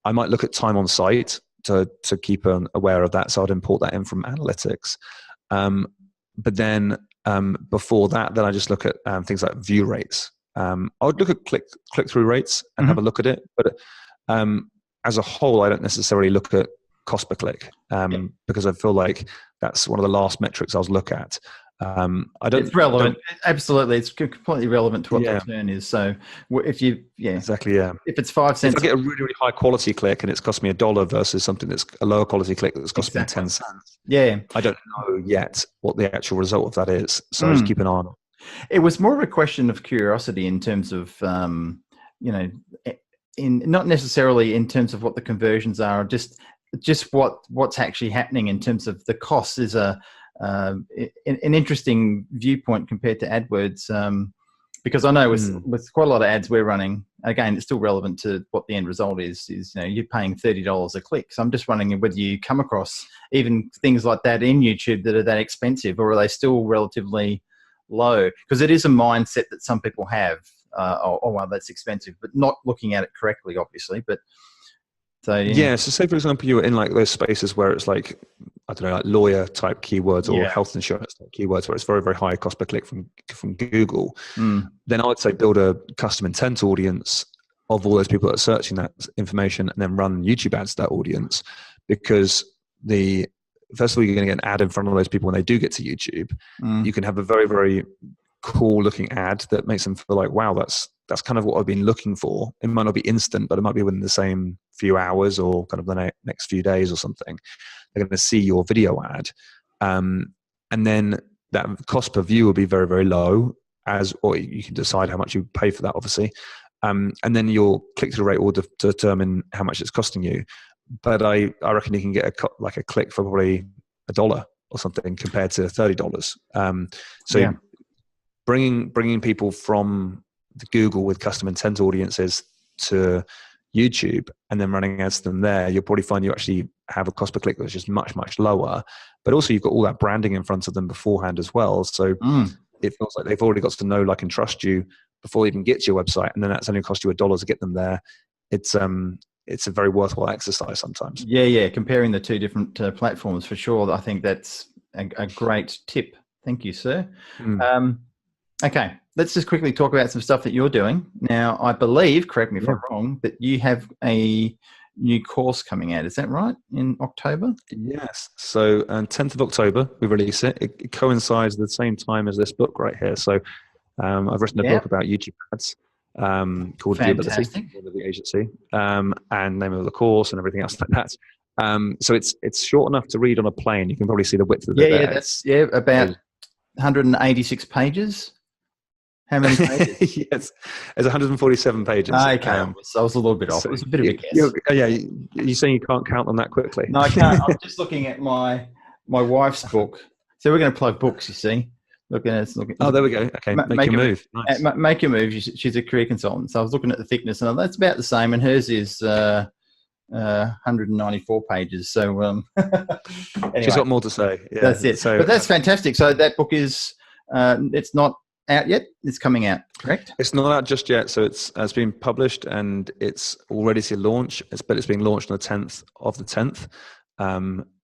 I might look at time on site to keep aware of that. So I'd import that in from analytics. But then before that, then I just look at things like view rates. I would look at click-through rates and have a look at it. But as a whole, I don't necessarily look at cost per click because I feel like that's one of the last metrics I'll look at. It's relevant. Absolutely. It's completely relevant to what the return is. So if you, exactly. Yeah. If it's 5 cents, if I get a really, really high quality click and it's cost me $1 versus something that's a lower quality click that's cost me 10 cents. Yeah. I don't know yet what the actual result of that is. So I just keep an eye on it. It was more of a question of curiosity in terms of, not necessarily in terms of what the conversions are, just what's actually happening in terms of the cost is an interesting viewpoint compared to AdWords, because I know with quite a lot of ads we're running, again, it's still relevant to what the end result is you're paying $30 a click. So I'm just wondering whether you come across even things like that in YouTube that are that expensive, or are they still relatively low? Because it is a mindset that some people have, well, that's expensive, but not looking at it correctly, obviously. But so say for example you were in like those spaces where it's like, I don't know, like lawyer type keywords or health insurance type keywords where it's very, very high cost per click from Google. Then I would say build a custom intent audience of all those people that are searching that information and then run YouTube ads to that audience, because first of all, you're going to get an ad in front of those people when they do get to YouTube. You can have a very, very cool looking ad that makes them feel like, wow, that's kind of what I've been looking for. It might not be instant, but it might be within the same few hours or kind of the next few days or something. They're going to see your video ad. And then that cost per view will be very, very low, or you can decide how much you pay for that, obviously. And then your click-through rate will determine how much it's costing you. But I reckon you can get a click for probably $1 or something compared to $30. Bringing people from the Google with custom intent audiences to YouTube and then running ads to them there, you'll probably find you actually have a cost per click that's just much, much lower. But also you've got all that branding in front of them beforehand as well. So it feels like they've already got to know, like, and trust you before they even get to your website. And then that's only cost you $1 to get them there. It's a very worthwhile exercise sometimes. Yeah. Comparing the two different platforms for sure. I think that's a great tip. Thank you, sir. Okay, let's just quickly talk about some stuff that you're doing. Now, I believe, correct me if I'm wrong, that you have a new course coming out. Is that right? In October? Yes. So 10th of October, we release it. It coincides at the same time as this book right here. So I've written a book about YouTube ads called Viewability, the agency, and name of the course and everything else like that. So it's short enough to read on a plane. You can probably see the width of it. That's about 186 pages. How many pages? Yes, it's 147 pages. Okay, so I was a little bit off. So it was a bit of a guess. You're saying you can't count them that quickly? No, I can't. I'm just looking at my wife's book. So we're going to plug books, you see. Oh, there we go. Okay, make your move. Nice. Make your move. She's a career consultant. So I was looking at the thickness, and that's about the same. And hers is 194 pages. So anyway, she's got more to say. Yeah, that's it. But that's fantastic. So that book is it's not out yet. It's coming out, correct? It's not out just yet. So it's been published and it's all ready to launch. But it's being launched on the 10th of the 10th.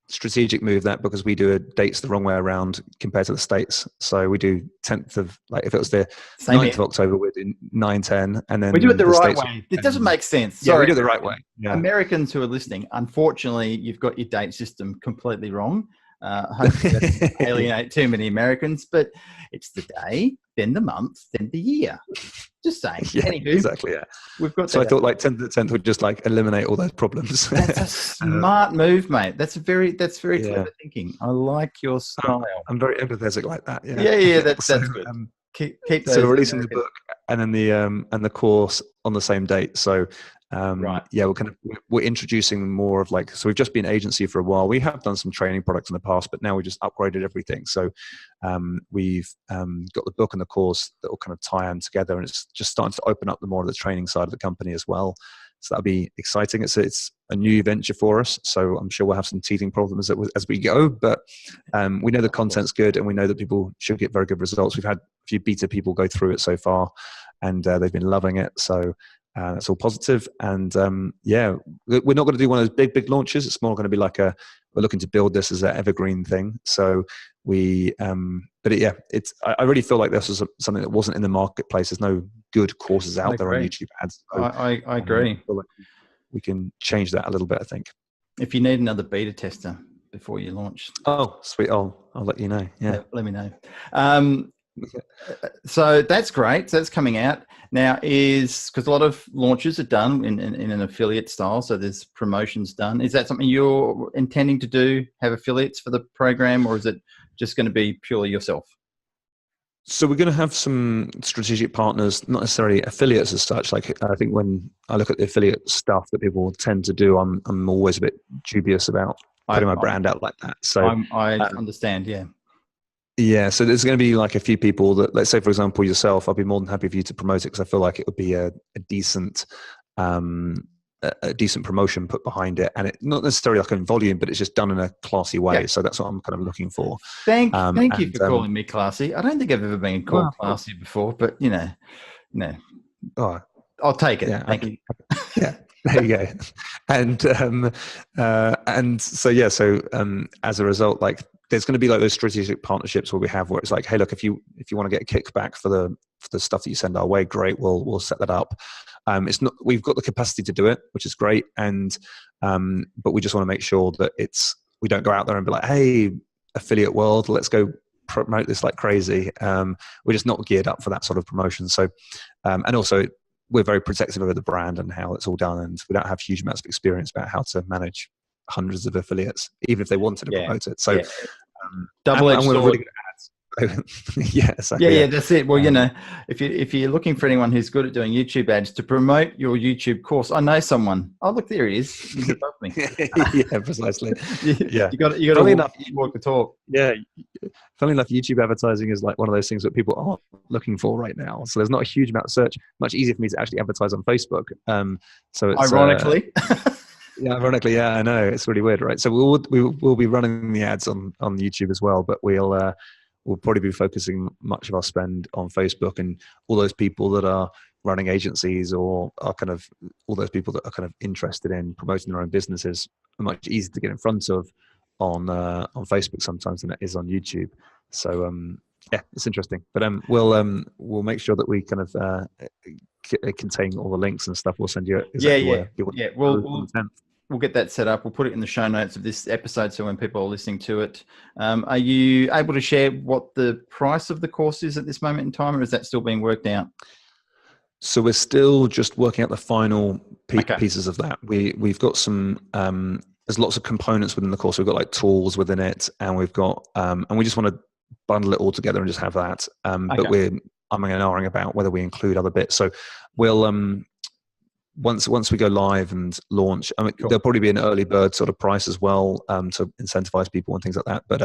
Strategic move that, because we do dates the wrong way around compared to the States. So we do 10th of, like, if it was the 9th of October, we do 9/10, and then we do it the right way. It doesn't make sense. Sorry. Yeah, we do it the right way. Yeah. Americans who are listening, unfortunately, you've got your date system completely wrong. Hopefully that doesn't alienate too many Americans, but it's the day, then the month, then the year. Just saying. Yeah, anywho, exactly. Yeah. We've got. So I thought 10th to the 10th would just eliminate all those problems. That's a smart move, mate. That's very clever thinking. I like your style. I'm very empathetic like that. Yeah. That's good. Keep so we're releasing the book and then the course on the same date. So right. Yeah, we're introducing more of so we've just been agency for a while. We have done some training products in the past, but now we just upgraded everything. So we've got the book and the course that will kind of tie in together, and it's just starting to open up the more of the training side of the company as well. So that'll be exciting. It's a new venture for us, so I'm sure we'll have some teething problems as we go, but we know the content's good and we know that people should get very good results. We've had a few beta people go through it so far, and they've been loving it. So that's all positive. And we're not going to do one of those big launches. It's more going to be we're looking to build this as an evergreen thing. So I really feel like this was something that wasn't in the marketplace. There's no good courses out there on YouTube ads. So, I agree. I feel like we can change that a little bit, I think. If you need another beta tester before you launch. Oh, sweet. I'll let you know. Yeah. Let me know. So that's great. So that's coming out now, because a lot of launches are done in an affiliate style. So there's promotions done. Is that something you're intending to do, have affiliates for the program, or is it just going to be purely yourself? So we're going to have some strategic partners, not necessarily affiliates as such. I think when I look at the affiliate stuff that people tend to do, I'm always a bit dubious about putting my brand out like that. So I understand. Yeah. Yeah, so there's going to be a few people that, let's say, for example, yourself, I'd be more than happy for you to promote it, because I feel like it would be a decent promotion put behind it, and it not necessarily in volume, but it's just done in a classy way. Yeah. So that's what I'm kind of looking for. Thank you for calling me classy. I don't think I've ever been called classy before, but no. Oh, I'll take it. Yeah, Thank you. Yeah. There you go. And so as a result, there's going to be those strategic partnerships where we have, where it's hey, look, if you want to get a kickback for the stuff that you send our way, great, we'll set that up. it's not, we've got the capacity to do it, which is great. And, but we just want to make sure that we don't go out there and be like, hey, affiliate world, let's go promote this like crazy. We're just not geared up for that sort of promotion. So, and also we're very protective of the brand and how it's all done. And we don't have huge amounts of experience about how to manage hundreds of affiliates, even if they wanted to promote it. So, double-edged sword. Really good at ads. Yeah, that's it. Well, if you're looking for anyone who's good at doing YouTube ads to promote your YouTube course, I know someone. Oh, look, there he is. He's above me. Yeah, precisely. Yeah, you got to walk the talk. Yeah, funnily enough, YouTube advertising is like one of those things that people aren't looking for right now. So there's not a huge amount of search. Much easier for me to actually advertise on Facebook. So it's, ironically. Yeah, ironically, yeah, I know, it's really weird, right? So we'll be running the ads on YouTube as well, but we'll probably be focusing much of our spend on Facebook, and all those people that are running agencies or are kind of all those people that are kind of interested in promoting their own businesses are much easier to get in front of on Facebook sometimes than it is on YouTube. So yeah, it's interesting, but we'll make sure that we kind of contain all the links and stuff. We'll send you We'll get that set up. We'll put it in the show notes of this episode, so when people are listening to it, are you able to share what the price of the course is at this moment in time, or is that still being worked out? So we're still just working out the final pieces of that. We've got some. There's lots of components within the course. We've got like tools within it, and we've got and we just want to bundle it all together and just have that. But we're umming and ahhing about whether we include other bits. So we'll once we go live and launch, I mean, there'll probably be an early bird sort of price as well to incentivize people and things like that. But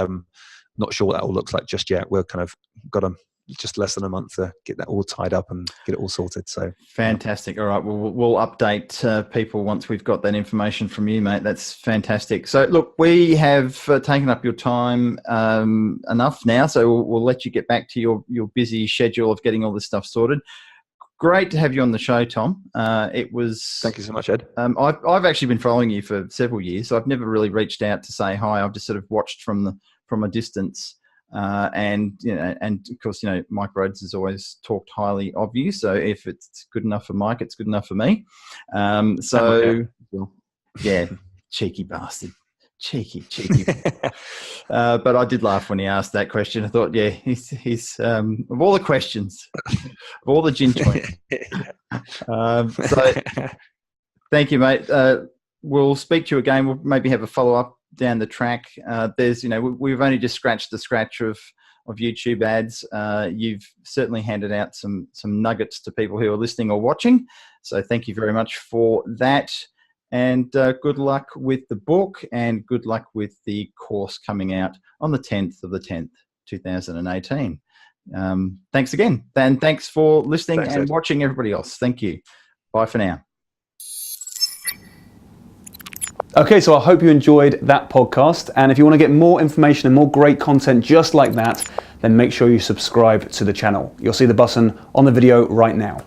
not sure what that all looks like just yet. We're kind of got just less than a month to get that all tied up and get it all sorted. So fantastic. All right, we'll update people once we've got that information from you, mate. That's fantastic. So look, we have taken up your time enough now, so we'll let you get back to your busy schedule of getting all this stuff sorted. Great to have you on the show, Tom. It was. Thank you so much, Ed. I've actually been following you for several years, so I've never really reached out to say hi. I've just sort of watched from a distance, and of course, Mike Rhodes has always talked highly of you. So if it's good enough for Mike, it's good enough for me. Yeah, cheeky bastard. Cheeky. But I did laugh when he asked that question. I thought, yeah, he's of all the questions, of all the gin joints. So thank you, mate. We'll speak to you again. We'll maybe have a follow-up down the track. We've only just scratched the scratch of YouTube ads. You've certainly handed out some nuggets to people who are listening or watching. So thank you very much for that. And good luck with the book, and good luck with the course coming out on the 10th of the 10th, 2018. Thanks again. And thanks for listening and watching, everybody else. Thank you. Bye for now. Okay, so I hope you enjoyed that podcast. And if you want to get more information and more great content just like that, then make sure you subscribe to the channel. You'll see the button on the video right now.